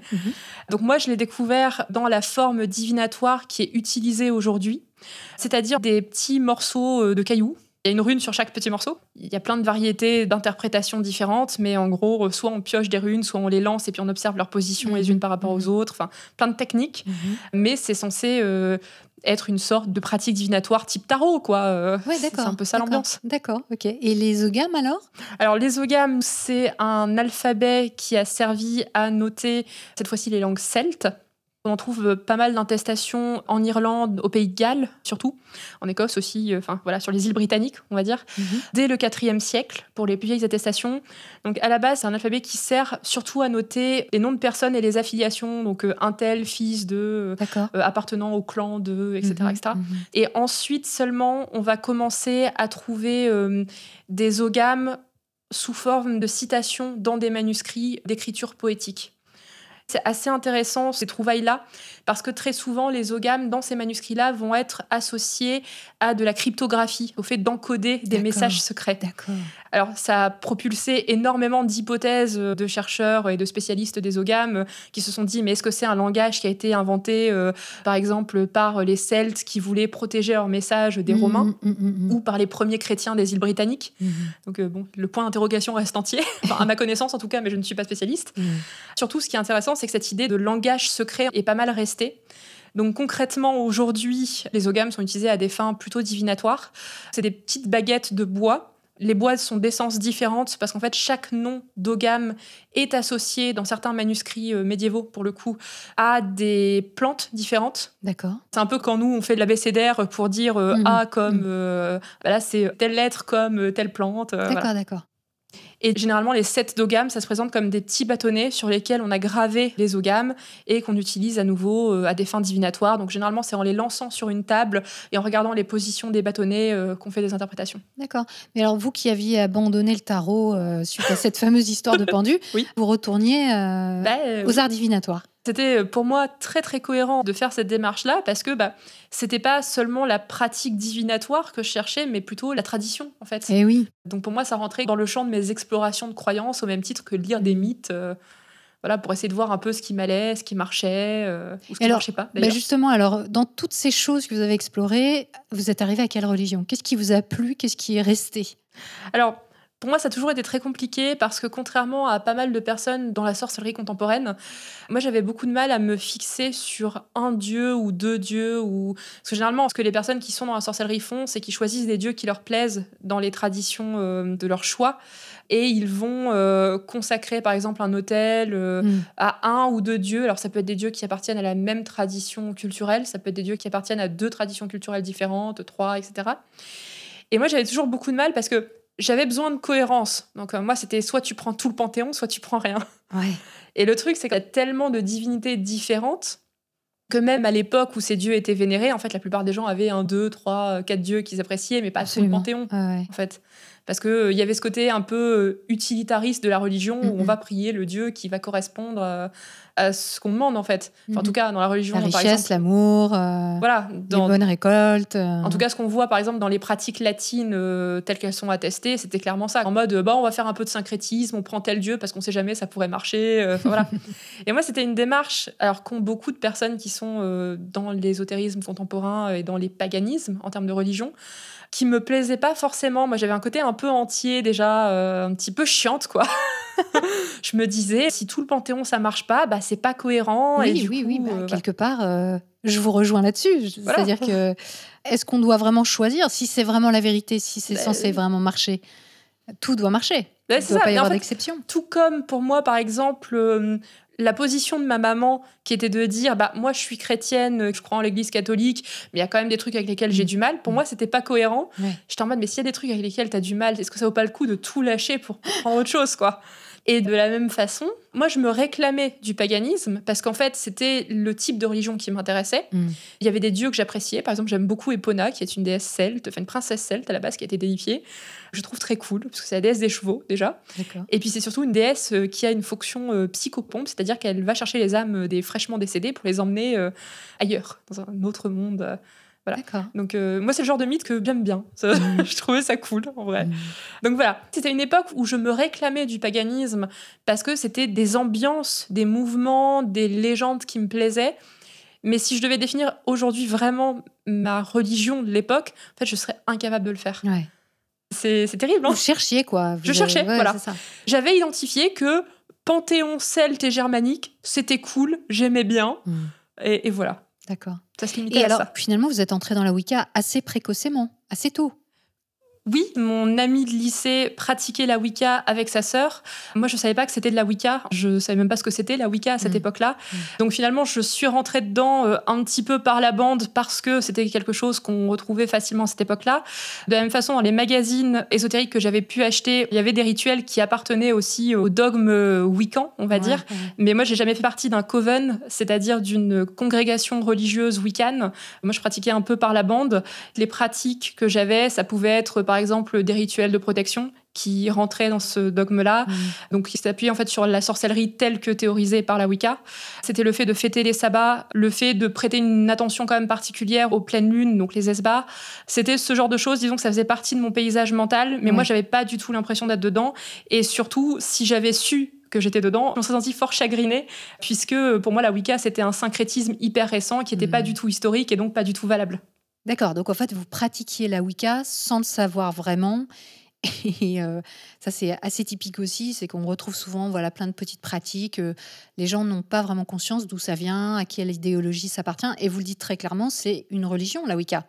Donc, moi, je l'ai découvert dans la forme divinatoire qui est utilisée aujourd'hui, c'est-à-dire des petits morceaux de cailloux. Il y a une rune sur chaque petit morceau. Il y a plein de variétés d'interprétations différentes, mais en gros, soit on pioche des runes, soit on les lance et puis on observe leur position les unes par rapport aux autres. Enfin, plein de techniques. Mais c'est censé être une sorte de pratique divinatoire type tarot, quoi. Ouais, c'est un peu ça l'ambiance. D'accord, ok. Et les oghams alors? Alors, les oghams, c'est un alphabet qui a servi à noter, cette fois-ci, les langues celtes. On trouve pas mal d'intestations en Irlande, au Pays de Galles, surtout, en Écosse aussi, sur les îles britanniques, on va dire, dès le IVe siècle, pour les plus vieilles attestations. Donc, à la base, c'est un alphabet qui sert surtout à noter les noms de personnes et les affiliations, donc un tel, fils de, appartenant au clan de, etc. etc. Et ensuite, seulement, on va commencer à trouver des oghams sous forme de citations dans des manuscrits d'écriture poétique. C'est assez intéressant, ces trouvailles-là, parce que très souvent, les oghams, dans ces manuscrits-là, vont être associés à de la cryptographie, au fait d'encoder des messages secrets. Alors, ça a propulsé énormément d'hypothèses de chercheurs et de spécialistes des oghams qui se sont dit, mais est-ce que c'est un langage qui a été inventé, par exemple, par les Celtes qui voulaient protéger leurs messages des Romains, ou par les premiers chrétiens des îles britanniques? Donc, le point d'interrogation reste entier, à ma connaissance en tout cas, mais je ne suis pas spécialiste. Surtout, ce qui est intéressant, c'est que cette idée de langage secret est pas mal restée. Donc concrètement, aujourd'hui, les oghams sont utilisés à des fins plutôt divinatoires. C'est des petites baguettes de bois. Les bois sont d'essence différentes parce qu'en fait, chaque nom d'ogham est associé, dans certains manuscrits médiévaux, pour le coup, à des plantes différentes. D'accord. C'est un peu quand nous, on fait de l'abécédaire pour dire A comme... là, c'est telle lettre comme telle plante. D'accord. Et généralement, les sets d'oghams, ça se présente comme des petits bâtonnets sur lesquels on a gravé les oghams et qu'on utilise à nouveau à des fins divinatoires. Donc généralement, c'est en les lançant sur une table et en regardant les positions des bâtonnets qu'on fait des interprétations. D'accord. Mais alors, vous qui aviez abandonné le tarot suite à cette fameuse histoire de pendu, vous retourniez aux arts divinatoires. C'était pour moi très très cohérent de faire cette démarche-là parce que c'était pas seulement la pratique divinatoire que je cherchais, mais plutôt la tradition en fait. Et oui. Donc pour moi, ça rentrait dans le champ de mes explorations de croyances au même titre que lire des mythes. Pour essayer de voir un peu ce qui m'allait, ce qui marchait, ou ce qui ne marchait pas. Justement, alors, dans toutes ces choses que vous avez explorées, vous êtes arrivé à quelle religion? Qu'est-ce qui vous a plu? Qu'est-ce qui est resté? Alors, pour moi, ça a toujours été très compliqué parce que contrairement à pas mal de personnes dans la sorcellerie contemporaine, moi, j'avais beaucoup de mal à me fixer sur un dieu ou deux dieux. Parce que généralement, ce que les personnes qui sont dans la sorcellerie font, c'est qu'ils choisissent des dieux qui leur plaisent dans les traditions de leur choix. Et ils vont consacrer, par exemple, un autel à un ou deux dieux. Alors, ça peut être des dieux qui appartiennent à la même tradition culturelle. Ça peut être des dieux qui appartiennent à 2 traditions culturelles différentes, 3, etc. Et moi, j'avais toujours beaucoup de mal parce que j'avais besoin de cohérence. Donc, moi, c'était soit tu prends tout le panthéon, soit tu prends rien. Ouais. Et le truc, c'est qu'il y a tellement de divinités différentes que même à l'époque où ces dieux étaient vénérés, en fait, la plupart des gens avaient 1, 2, 3, 4 dieux qu'ils appréciaient, mais pas tout le panthéon, en fait. Parce qu'il y avait ce côté un peu utilitariste de la religion, où on va prier le dieu qui va correspondre à ce qu'on demande, en fait. Enfin, en tout cas, dans la religion, la richesse, par exemple, l'amour, voilà, les bonnes récoltes. En tout cas, ce qu'on voit, par exemple, dans les pratiques latines telles qu'elles sont attestées, c'était clairement ça. En mode, on va faire un peu de syncrétisme, on prend tel dieu parce qu'on sait jamais, ça pourrait marcher. Voilà. Et moi, c'était une démarche, alors qu'ont beaucoup de personnes qui sont dans l'ésotérisme contemporain et dans les paganismes, en termes de religion, qui me plaisait pas forcément. Moi, j'avais un côté un peu entier déjà, un petit peu chiante, quoi. Je me disais, si tout le panthéon ça marche pas, bah c'est pas cohérent. Oui, et du oui, coup, quelque part, je vous rejoins là-dessus. Voilà. C'est-à-dire que est-ce qu'on doit vraiment choisir si c'est vraiment la vérité, si c'est censé vraiment marcher? Tout doit marcher. Il ne doit pas y avoir d'exception. Tout comme pour moi, par exemple, la position de ma maman qui était de dire moi je suis chrétienne, je crois en l'église catholique, mais il y a quand même des trucs avec lesquels j'ai du mal. Pour moi, c'était pas cohérent. J'étais en mode, mais s'il y a des trucs avec lesquels tu as du mal, est-ce que ça vaut pas le coup de tout lâcher pour prendre autre chose, quoi? Et de la même façon, moi, je me réclamais du paganisme parce qu'en fait, c'était le type de religion qui m'intéressait. Il y avait des dieux que j'appréciais. Par exemple, j'aime beaucoup Epona, qui est une déesse celte, enfin une princesse celte à la base, qui a été déifiée. Je trouve très cool, parce que c'est la déesse des chevaux, déjà. D'accord. Et puis, c'est surtout une déesse qui a une fonction psychopompe, c'est-à-dire qu'elle va chercher les âmes des fraîchement décédés pour les emmener ailleurs, dans un autre monde. Voilà. D'accord. Donc, moi, c'est le genre de mythe que j'aime bien. Je trouvais ça cool, en vrai. Donc, voilà. C'était une époque où je me réclamais du paganisme parce que c'était des ambiances, des mouvements, des légendes qui me plaisaient. Mais si je devais définir aujourd'hui vraiment ma religion de l'époque, en fait, je serais incapable de le faire. Ouais. C'est terrible, hein? Vous cherchiez, quoi. Je cherchais, voilà. C'est ça. J'avais identifié que panthéon celte et germanique, c'était cool, j'aimais bien. Et voilà. D'accord. Ça se limitait Et à alors, ça. finalement, vous êtes entrée dans la Wicca assez précocement, assez tôt. Oui, mon ami de lycée pratiquait la Wicca avec sa sœur. Moi, je savais pas que c'était de la Wicca. Je savais même pas ce que c'était la Wicca à cette époque-là. Donc finalement, je suis rentrée dedans un petit peu par la bande parce que c'était quelque chose qu'on retrouvait facilement à cette époque-là. De la même façon, dans les magazines ésotériques que j'avais pu acheter, il y avait des rituels qui appartenaient aussi au dogme wiccan, on va dire. Ouais. Mais moi, j'ai jamais fait partie d'un coven, c'est-à-dire d'une congrégation religieuse wiccan. Moi, je pratiquais un peu par la bande. Les pratiques que j'avais, ça pouvait être par exemple des rituels de protection qui rentraient dans ce dogme-là, donc qui s'appuyaient en fait sur la sorcellerie telle que théorisée par la Wicca. C'était le fait de fêter les sabbats, le fait de prêter une attention quand même particulière aux pleines lunes, donc les esbats. C'était ce genre de choses, disons que ça faisait partie de mon paysage mental, mais moi j'avais pas du tout l'impression d'être dedans, et surtout si j'avais su que j'étais dedans, je me serais sentie fort chagrinée, puisque pour moi la Wicca c'était un syncrétisme hyper récent qui n'était pas du tout historique et donc pas du tout valable. D'accord, donc en fait, vous pratiquiez la Wicca sans le savoir vraiment. Et ça, c'est assez typique aussi, c'est qu'on retrouve souvent plein de petites pratiques. Les gens n'ont pas vraiment conscience d'où ça vient, à quelle idéologie ça appartient. Et vous le dites très clairement, c'est une religion, la Wicca.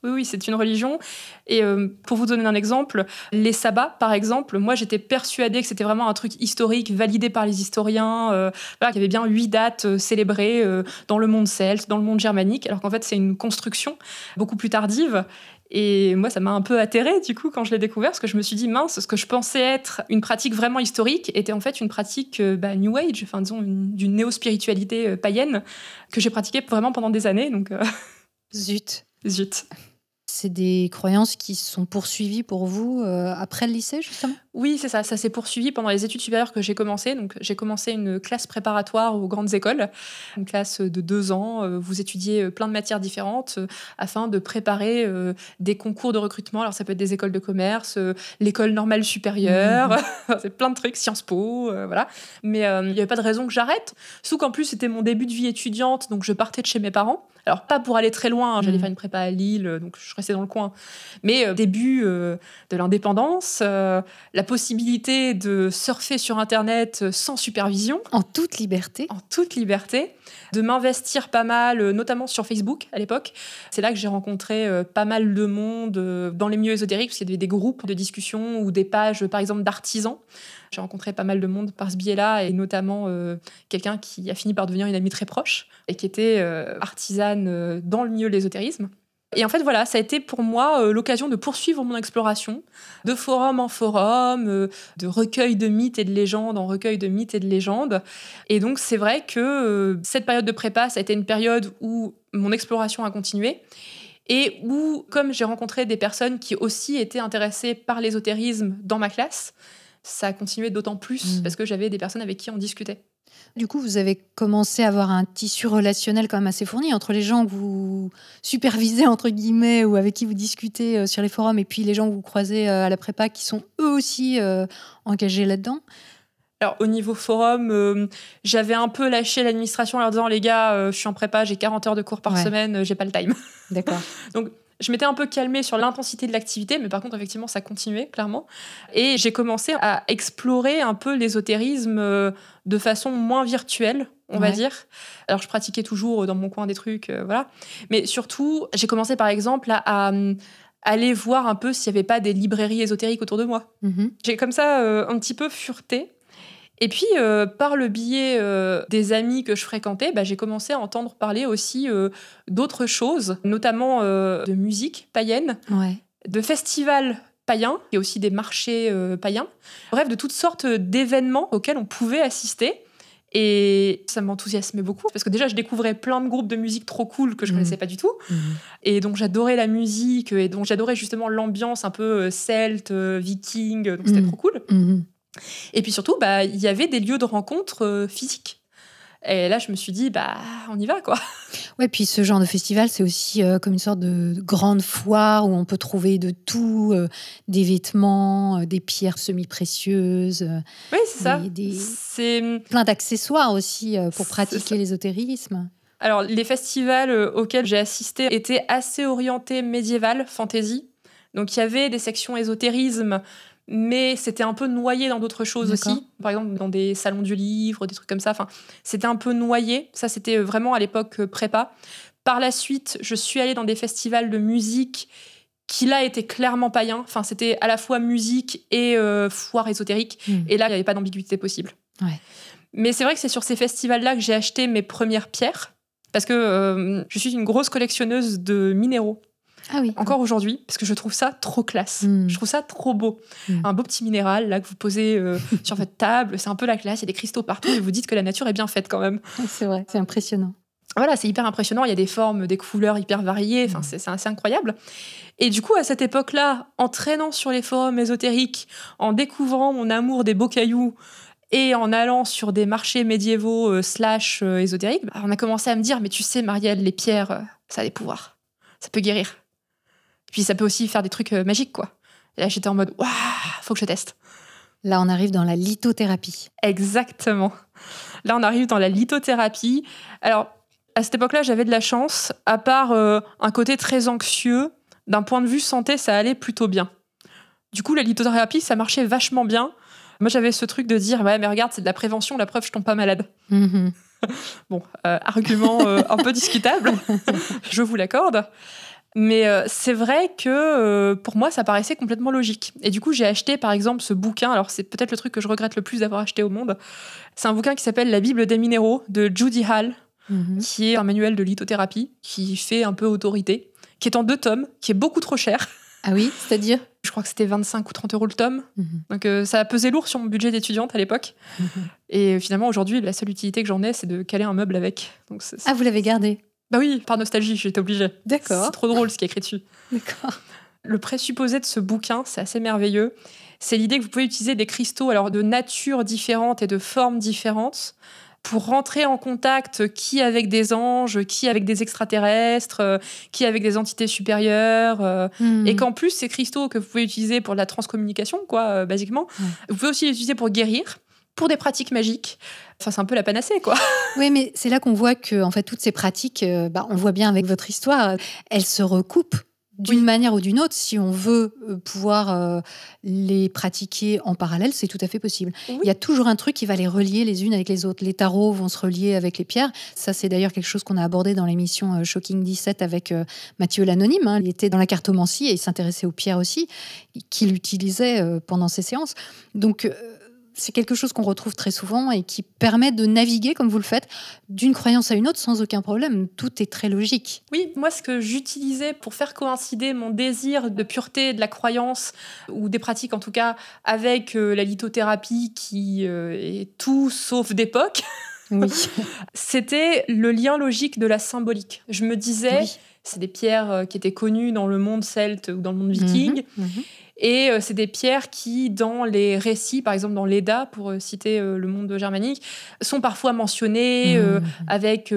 Oui, c'est une religion. Et pour vous donner un exemple, les sabbats, par exemple, moi, j'étais persuadée que c'était vraiment un truc historique, validé par les historiens, qu'il y avait bien 8 dates célébrées dans le monde celte, dans le monde germanique, alors qu'en fait, c'est une construction beaucoup plus tardive. Et moi, ça m'a un peu atterrée, du coup, quand je l'ai découvert, parce que je me suis dit, mince, ce que je pensais être une pratique vraiment historique était en fait une pratique New Age, enfin, disons, d'une néo-spiritualité païenne que j'ai pratiquée vraiment pendant des années. Donc, Zut. C'est des croyances qui sont poursuivies pour vous après le lycée, justement ? Oui, c'est ça. Ça s'est poursuivi pendant les études supérieures que j'ai commencé. Donc, j'ai commencé une classe préparatoire aux grandes écoles, une classe de 2 ans. Vous étudiez plein de matières différentes afin de préparer des concours de recrutement. Alors, ça peut être des écoles de commerce, l'école normale supérieure, c'est plein de trucs, Sciences Po, voilà. Mais il n'y avait pas de raison que j'arrête. Surtout qu'en plus, c'était mon début de vie étudiante, donc je partais de chez mes parents. Alors, pas pour aller très loin, hein. J'allais faire une prépa à Lille, donc je restais dans le coin. Mais début de l'indépendance, la possibilité de surfer sur Internet sans supervision. En toute liberté. De m'investir pas mal, notamment sur Facebook à l'époque. C'est là que j'ai rencontré pas mal de monde dans les milieux ésotériques, parce qu'il y avait des groupes de discussion ou des pages, par exemple, d'artisans. J'ai rencontré pas mal de monde par ce biais-là, et notamment quelqu'un qui a fini par devenir une amie très proche et qui était artisane dans le milieu de l'ésotérisme. Et en fait, voilà, ça a été pour moi l'occasion de poursuivre mon exploration, de forum en forum, de recueil de mythes et de légendes en recueil de mythes et de légendes. Et donc, c'est vrai que cette période de prépa, ça a été une période où mon exploration a continué et où, comme j'ai rencontré des personnes qui aussi étaient intéressées par l'ésotérisme dans ma classe, ça a continué d'autant plus parce que j'avais des personnes avec qui on discutait. Du coup, vous avez commencé à avoir un tissu relationnel quand même assez fourni entre les gens que vous supervisez, entre guillemets, ou avec qui vous discutez sur les forums, et puis les gens que vous croisez à la prépa qui sont eux aussi engagés là-dedans. Alors, au niveau forum, j'avais un peu lâché l'administration en leur disant « Les gars, je suis en prépa, j'ai 40 heures de cours par semaine, j'ai pas le time. » D'accord. Donc, je m'étais un peu calmée sur l'intensité de l'activité, mais par contre, effectivement, ça continuait, clairement. Et j'ai commencé à explorer un peu l'ésotérisme de façon moins virtuelle, on va dire. Alors, je pratiquais toujours dans mon coin des trucs, voilà. Mais surtout, j'ai commencé, par exemple, à aller voir un peu s'il n'y avait pas des librairies ésotériques autour de moi. J'ai comme ça un petit peu fureté. Et puis, par le biais des amis que je fréquentais, j'ai commencé à entendre parler aussi d'autres choses, notamment de musique païenne, de festivals païens, et aussi des marchés païens. Bref, de toutes sortes d'événements auxquels on pouvait assister. Et ça m'enthousiasmait beaucoup, parce que déjà, je découvrais plein de groupes de musique trop cool que je connaissais pas du tout. Et donc, j'adorais la musique, et donc j'adorais justement l'ambiance un peu celte, viking, donc c'était trop cool. Et puis surtout, il y avait des lieux de rencontre physiques. Et là, je me suis dit, on y va, quoi. Ouais, puis ce genre de festival, c'est aussi comme une sorte de grande foire où on peut trouver de tout, des vêtements, des pierres semi-précieuses. Oui, c'est ça. C'est plein d'accessoires aussi pour pratiquer l'ésotérisme. Alors, les festivals auxquels j'ai assisté étaient assez orientés médiéval, fantasy. Donc, il y avait des sections ésotérisme, mais c'était un peu noyé dans d'autres choses aussi. Par exemple, dans des salons du livre, des trucs comme ça. Enfin, c'était un peu noyé. Ça, c'était vraiment à l'époque prépa. Par la suite, je suis allée dans des festivals de musique qui, là, étaient clairement païens. Enfin, c'était à la fois musique et foire ésotérique. Et là, il n'y avait pas d'ambiguïté possible. Mais c'est vrai que c'est sur ces festivals-là que j'ai acheté mes premières pierres. Parce que je suis une grosse collectionneuse de minéraux. Ah oui. Encore aujourd'hui, parce que je trouve ça trop classe. Je trouve ça trop beau. Un beau petit minéral là que vous posez sur votre table, c'est un peu la classe, il y a des cristaux partout et vous dites que la nature est bien faite quand même. C'est vrai, c'est impressionnant. Voilà, c'est hyper impressionnant, il y a des formes, des couleurs hyper variées, enfin c'est assez incroyable. Et du coup, à cette époque-là, en traînant sur les forums ésotériques, en découvrant mon amour des beaux cailloux, et en allant sur des marchés médiévaux / ésotériques, on a commencé à me dire, mais tu sais, Marielle, les pierres, ça a des pouvoirs. Ça peut guérir. Puis ça peut aussi faire des trucs magiques, quoi. Et là, j'étais en mode, waouh, faut que je teste. Là, on arrive dans la lithothérapie. Exactement. Là, on arrive dans la lithothérapie. Alors, à cette époque-là, j'avais de la chance. À part un côté très anxieux, d'un point de vue santé, ça allait plutôt bien. Du coup, la lithothérapie, ça marchait vachement bien. Moi, j'avais ce truc de dire, ouais, mais regarde, c'est de la prévention, la preuve, je tombe pas malade. Bon, argument un peu discutable, je vous l'accorde. Mais c'est vrai que pour moi, ça paraissait complètement logique. Et du coup, j'ai acheté, par exemple, ce bouquin. Alors, c'est peut-être le truc que je regrette le plus d'avoir acheté au monde. C'est un bouquin qui s'appelle « La Bible des minéraux » de Judy Hall, qui est un manuel de lithothérapie, qui fait un peu autorité, qui est en 2 tomes, qui est beaucoup trop cher. Ah oui, c'est-à-dire ? Je crois que c'était 25 ou 30 € le tome. Donc, ça a pesé lourd sur mon budget d'étudiante à l'époque. Et finalement, aujourd'hui, la seule utilité que j'en ai, c'est de caler un meuble avec. Donc, Ah, vous l'avez gardé ? Bah oui, par nostalgie, j'étais obligée. D'accord. C'est trop drôle ce qui est écrit dessus. D'accord. Le présupposé de ce bouquin, c'est assez merveilleux. C'est l'idée que vous pouvez utiliser des cristaux alors de nature différente et de formes différentes pour rentrer en contact qui avec des anges, qui avec des extraterrestres, qui avec des entités supérieures. Et qu'en plus, ces cristaux que vous pouvez utiliser pour de la transcommunication, quoi, basiquement, vous pouvez aussi les utiliser pour guérir, pour des pratiques magiques. Enfin, c'est un peu la panacée, quoi. Oui, mais c'est là qu'on voit que, en fait, toutes ces pratiques, on voit bien avec votre histoire, elles se recoupent d'une manière ou d'une autre. Si on veut pouvoir les pratiquer en parallèle, c'est tout à fait possible. Il y a toujours un truc qui va les relier les unes avec les autres. Les tarots vont se relier avec les pierres. Ça, c'est d'ailleurs quelque chose qu'on a abordé dans l'émission Shocking 17 avec Mathieu l'Anonyme. Il était dans la cartomancie et il s'intéressait aux pierres aussi, qu'il utilisait pendant ses séances. Donc, c'est quelque chose qu'on retrouve très souvent et qui permet de naviguer, comme vous le faites, d'une croyance à une autre sans aucun problème. Tout est très logique. Oui, moi, ce que j'utilisais pour faire coïncider mon désir de pureté de la croyance, ou des pratiques en tout cas, avec la lithothérapie qui est tout sauf d'époque, Oui. c'était le lien logique de la symbolique. Je me disais, Oui. c'est des pierres qui étaient connues dans le monde celte ou dans le monde viking. Et c'est des pierres qui, dans les récits, par exemple dans l'Edda, pour citer le monde germanique, sont parfois mentionnées avec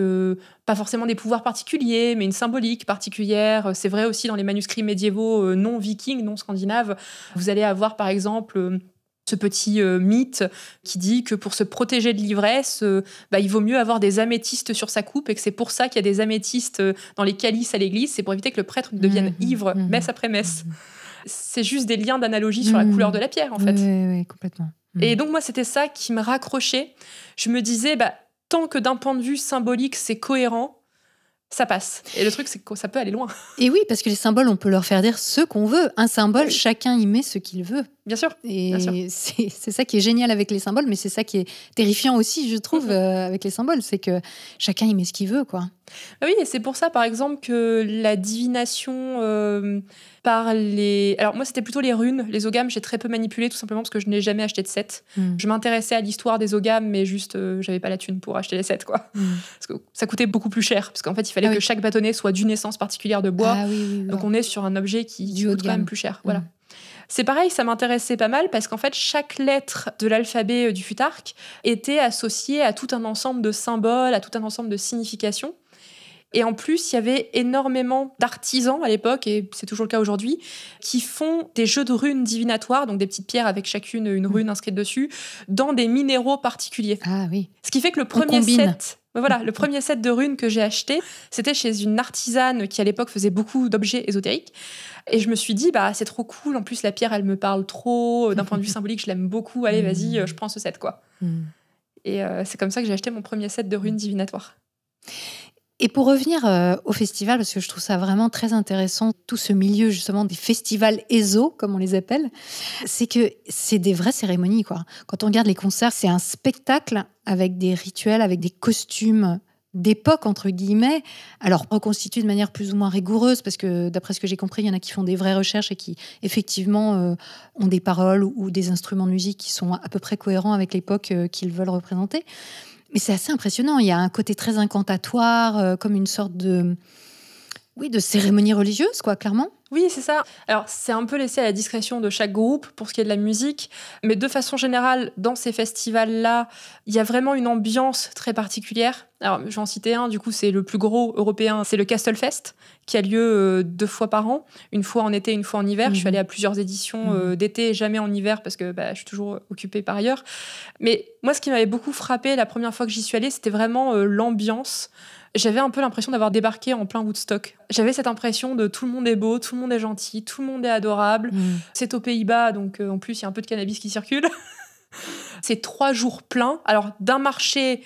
pas forcément des pouvoirs particuliers, mais une symbolique particulière. C'est vrai aussi dans les manuscrits médiévaux non vikings, non scandinaves. Vous allez avoir par exemple ce petit mythe qui dit que pour se protéger de l'ivresse, il vaut mieux avoir des améthystes sur sa coupe et que c'est pour ça qu'il y a des améthystes dans les calices à l'église. C'est pour éviter que le prêtre ne devienne ivre messe après messe. C'est juste des liens d'analogie sur la couleur de la pierre, en fait. Oui, complètement. Et donc, moi, c'était ça qui me raccrochait. Je me disais, tant que d'un point de vue symbolique, c'est cohérent, ça passe. Et le truc, c'est que ça peut aller loin. Et oui, parce que les symboles, on peut leur faire dire ce qu'on veut. Un symbole, chacun y met ce qu'il veut. Bien sûr. Et bien sûr. C'est ça qui est génial avec les symboles, mais c'est ça qui est terrifiant aussi, je trouve, avec les symboles. C'est que chacun y met ce qu'il veut, quoi. Oui, et c'est pour ça, par exemple, que la divination par les... Alors, moi, c'était plutôt les runes. Les oghams, j'ai très peu manipulé, tout simplement parce que je n'ai jamais acheté de set. Je m'intéressais à l'histoire des oghams, mais juste, j'avais pas la thune pour acheter les sets, quoi. Parce que ça coûtait beaucoup plus cher, parce qu'en fait, il fallait que chaque bâtonnet soit d'une essence particulière de bois. Donc, on est sur un objet qui coûte quand même plus cher. Voilà. C'est pareil, ça m'intéressait pas mal parce qu'en fait, chaque lettre de l'alphabet du futark était associée à tout un ensemble de symboles, à tout un ensemble de significations. Et en plus, il y avait énormément d'artisans à l'époque, et c'est toujours le cas aujourd'hui, qui font des jeux de runes divinatoires, donc des petites pierres avec chacune une rune inscrite dessus, dans des minéraux particuliers. Ah oui. Ce qui fait que le premier set de runes que j'ai acheté, c'était chez une artisane qui à l'époque faisait beaucoup d'objets ésotériques. Et je me suis dit, c'est trop cool. En plus, la pierre, elle me parle trop. D'un point de vue symbolique, je l'aime beaucoup. Allez, vas-y, je prends ce set, quoi. Et c'est comme ça que j'ai acheté mon premier set de runes divinatoires. Et pour revenir au festival, parce que je trouve ça vraiment très intéressant, tout ce milieu justement des festivals ESO, comme on les appelle, c'est que c'est des vraies cérémonies, quoi. Quand on regarde les concerts, c'est un spectacle avec des rituels, avec des costumes d'époque, entre guillemets, alors reconstitués de manière plus ou moins rigoureuse, parce que d'après ce que j'ai compris, il y en a qui font des vraies recherches et qui, effectivement, ont des paroles ou des instruments de musique qui sont à peu près cohérents avec l'époque qu'ils veulent représenter. Mais c'est assez impressionnant. Il y a un côté très incantatoire, comme une sorte de cérémonie religieuse, quoi, clairement. Oui, c'est ça. Alors, c'est un peu laissé à la discrétion de chaque groupe pour ce qui est de la musique. Mais de façon générale, dans ces festivals-là, il y a vraiment une ambiance très particulière. Alors, je vais en citer un, du coup, c'est le plus gros européen. C'est le Castlefest, qui a lieu 2 fois par an. Une fois en été, une fois en hiver. Je suis allée à plusieurs éditions d'été, jamais en hiver, parce que je suis toujours occupée par ailleurs. Mais moi, ce qui m'avait beaucoup frappé la première fois que j'y suis allée, c'était vraiment l'ambiance. J'avais un peu l'impression d'avoir débarqué en plein Woodstock. J'avais cette impression de tout le monde est beau, tout le monde est gentil, tout le monde est adorable. C'est aux Pays-Bas, donc en plus, il y a un peu de cannabis qui circule. C'est 3 jours pleins. Alors, d'un marché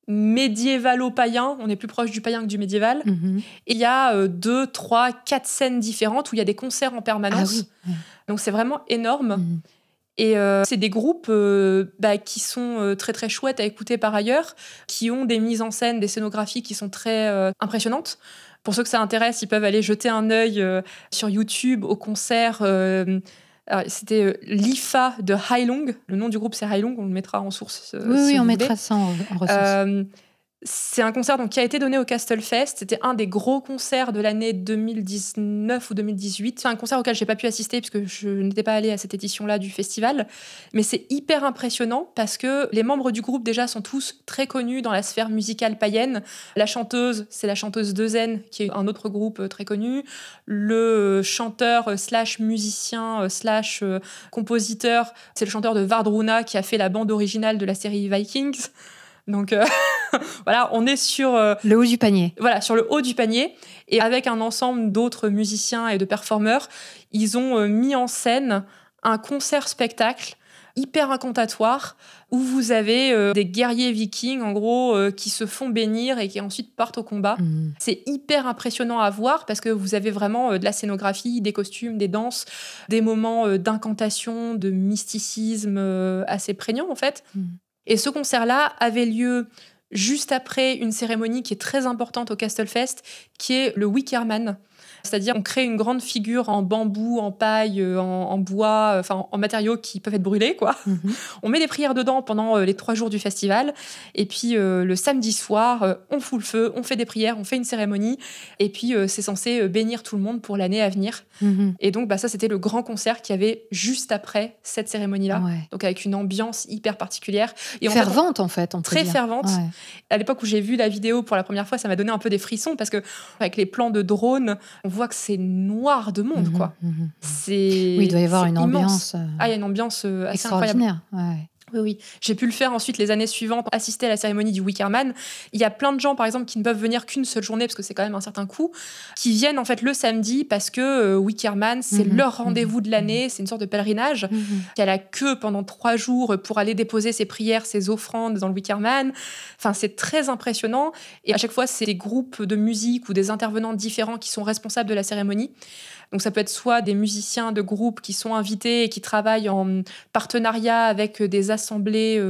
médiévalo-païen, on est plus proche du païen que du médiéval. Et il y a 2, 3, 4 scènes différentes où il y a des concerts en permanence. Donc, c'est vraiment énorme. Et c'est des groupes qui sont très très chouettes à écouter par ailleurs, qui ont des mises en scène, des scénographies qui sont très impressionnantes. Pour ceux que ça intéresse, ils peuvent aller jeter un œil sur YouTube au concert. Alors, c'était l'IFA de Heilung. Le nom du groupe, c'est Heilung. On le mettra en source. Oui, on mettra ça en ressource. C'est un concert qui a été donné au Castlefest. C'était un des gros concerts de l'année 2019 ou 2018. C'est un concert auquel je n'ai pas pu assister puisque je n'étais pas allée à cette édition-là du festival. Mais c'est hyper impressionnant parce que les membres du groupe déjà sont tous très connus dans la sphère musicale païenne. La chanteuse, c'est la chanteuse Deuzen, qui est un autre groupe très connu. Le chanteur / musicien / compositeur, c'est le chanteur de Vardruna qui a fait la bande originale de la série Vikings. Donc voilà, on est sur le haut du panier. Voilà, sur le haut du panier. Et avec un ensemble d'autres musiciens et de performeurs, ils ont mis en scène un concert-spectacle hyper incantatoire où vous avez des guerriers vikings, en gros, qui se font bénir et qui ensuite partent au combat. C'est hyper impressionnant à voir parce que vous avez vraiment de la scénographie, des costumes, des danses, des moments d'incantation, de mysticisme assez prégnants, en fait. Et ce concert-là avait lieu juste après une cérémonie qui est très importante au Castlefest, qui est le Wickerman. C'est-à-dire, on crée une grande figure en bambou, en paille, en bois, enfin en matériaux qui peuvent être brûlés, quoi. On met des prières dedans pendant les 3 jours du festival. Et puis, le samedi soir, on fout le feu, on fait des prières, on fait une cérémonie. Et puis, c'est censé bénir tout le monde pour l'année à venir. Et donc, ça, c'était le grand concert qu'il y avait juste après cette cérémonie-là. Ouais. Donc, avec une ambiance hyper particulière. Et fervente, en fait, on peut très dire. fervente. Ouais. À l'époque où j'ai vu la vidéo pour la première fois, ça m'a donné un peu des frissons parce que avec les plans de drone, on voit que c'est noir de monde, quoi. C'est, oui, il doit y avoir une immense. ambiance Il y a une ambiance assez incroyable. extraordinaire. Ouais. Oui. J'ai pu le faire ensuite les années suivantes, assister à la cérémonie du Wickerman. Il y a plein de gens, par exemple, qui ne peuvent venir qu'une seule journée, parce que c'est quand même un certain coût, qui viennent en fait le samedi parce que Wickerman, c'est leur rendez-vous de l'année, c'est une sorte de pèlerinage. Il y a la queue pendant 3 jours pour aller déposer ses prières, ses offrandes dans le Wickerman. Enfin, c'est très impressionnant. Et à chaque fois, c'est des groupes de musique ou des intervenants différents qui sont responsables de la cérémonie. Donc ça peut être soit des musiciens de groupe qui sont invités et qui travaillent en partenariat avec des assemblées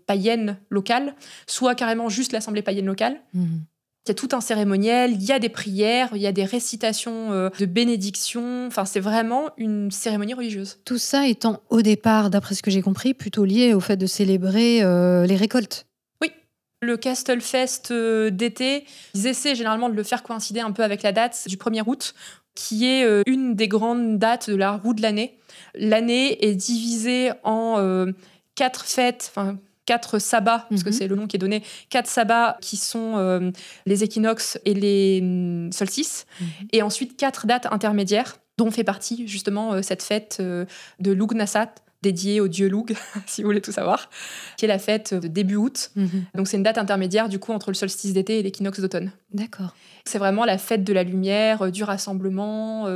païennes locales, soit carrément juste l'assemblée païenne locale. Il y a tout un cérémoniel, il y a des prières, il y a des récitations de bénédiction. Enfin, c'est vraiment une cérémonie religieuse. Tout ça étant au départ, d'après ce que j'ai compris, plutôt lié au fait de célébrer les récoltes. Oui. Le Castlefest d'été, ils essaient généralement de le faire coïncider un peu avec la date du 1er août, qui est une des grandes dates de la roue de l'année. L'année est divisée en 4 fêtes, enfin 4 sabbats, parce que c'est le nom qui est donné, 4 sabbats qui sont les équinoxes et les solstices, et ensuite 4 dates intermédiaires, dont fait partie justement cette fête de Lughnasadh, dédiée au dieu Lugh, si vous voulez tout savoir, qui est la fête de début août. Donc c'est une date intermédiaire du coup entre le solstice d'été et l'équinoxe d'automne. D'accord. C'est vraiment la fête de la lumière, du rassemblement.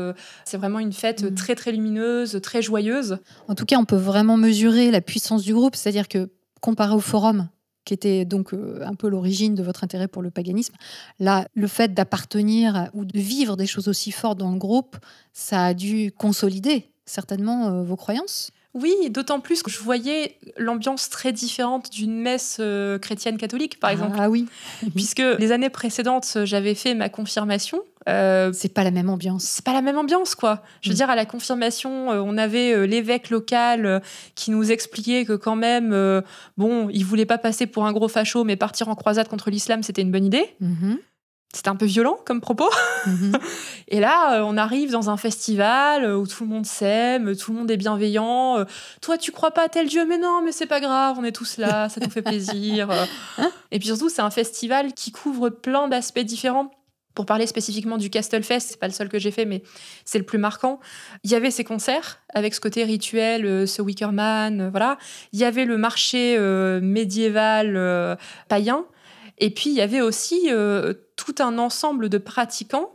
C'est vraiment une fête très très lumineuse, très joyeuse. En tout cas, on peut vraiment mesurer la puissance du groupe, c'est-à-dire que comparé au forum, qui était donc un peu l'origine de votre intérêt pour le paganisme, là, le fait d'appartenir ou de vivre des choses aussi fortes dans le groupe, ça a dû consolider certainement vos croyances. Oui, d'autant plus que je voyais l'ambiance très différente d'une messe chrétienne catholique, par exemple. Ah oui. Puisque les années précédentes, j'avais fait ma confirmation. C'est pas la même ambiance. C'est pas la même ambiance, quoi. Je veux dire, à la confirmation, on avait l'évêque local qui nous expliquait que quand même, il voulait pas passer pour un gros facho, mais partir en croisade contre l'islam, c'était une bonne idée. C'était un peu violent comme propos. Et là, on arrive dans un festival où tout le monde s'aime, tout le monde est bienveillant. Toi, tu crois pas à tel dieu? Mais non, mais c'est pas grave, on est tous là, ça nous fait plaisir. Et puis surtout, c'est un festival qui couvre plein d'aspects différents. Pour parler spécifiquement du Castlefest, c'est pas le seul que j'ai fait, mais c'est le plus marquant. Il y avait ces concerts avec ce côté rituel, ce Wickerman, voilà. Il y avait le marché médiéval païen. Et puis, il y avait aussi tout un ensemble de pratiquants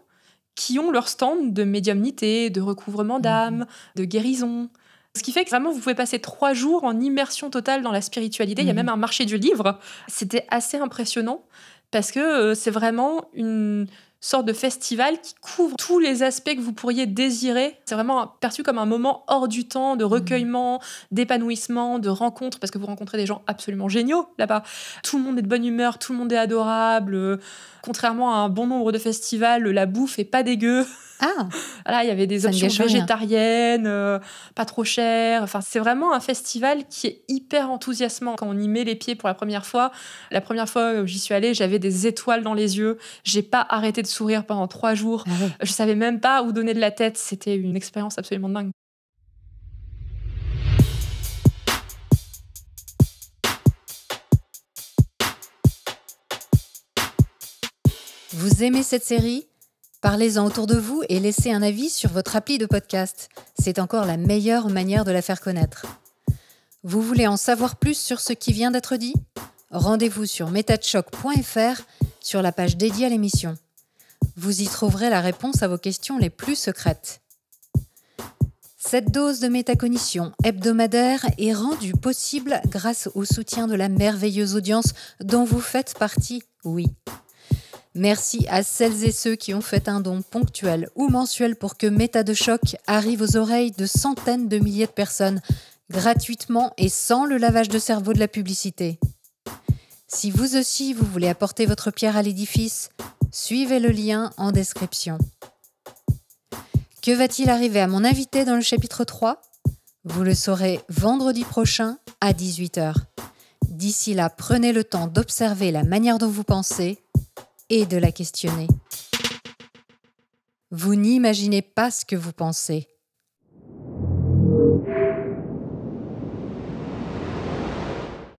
qui ont leur stand de médiumnité, de recouvrement d'âme, de guérison. Ce qui fait que vraiment, vous pouvez passer 3 jours en immersion totale dans la spiritualité. Il y a même un marché du livre. C'était assez impressionnant parce que c'est vraiment une sorte de festival qui couvre tous les aspects que vous pourriez désirer. C'est vraiment perçu comme un moment hors du temps, de recueillement, d'épanouissement, de rencontre, parce que vous rencontrez des gens absolument géniaux là-bas. Tout le monde est de bonne humeur, tout le monde est adorable. Contrairement à un bon nombre de festivals, la bouffe est pas dégueu. Ah, voilà, il y avait des options végétariennes, pas trop chères. Enfin, c'est vraiment un festival qui est hyper enthousiasmant. Quand on y met les pieds pour la première fois où j'y suis allée, j'avais des étoiles dans les yeux. J'ai pas arrêté de sourire pendant 3 jours. Ah ouais. Je savais même pas où donner de la tête. C'était une expérience absolument dingue. Vous aimez cette série ? Parlez-en autour de vous et laissez un avis sur votre appli de podcast. C'est encore la meilleure manière de la faire connaître. Vous voulez en savoir plus sur ce qui vient d'être dit ? Rendez-vous sur metachoc.fr sur la page dédiée à l'émission. Vous y trouverez la réponse à vos questions les plus secrètes. Cette dose de métacognition hebdomadaire est rendue possible grâce au soutien de la merveilleuse audience dont vous faites partie, oui. Merci à celles et ceux qui ont fait un don ponctuel ou mensuel pour que Méta de Choc arrive aux oreilles de centaines de milliers de personnes, gratuitement et sans le lavage de cerveau de la publicité. Si vous aussi vous voulez apporter votre pierre à l'édifice, suivez le lien en description. Que va-t-il arriver à mon invité dans le chapitre 3 ? Vous le saurez vendredi prochain à 18h. D'ici là, prenez le temps d'observer la manière dont vous pensez et de la questionner. Vous n'imaginez pas ce que vous pensez.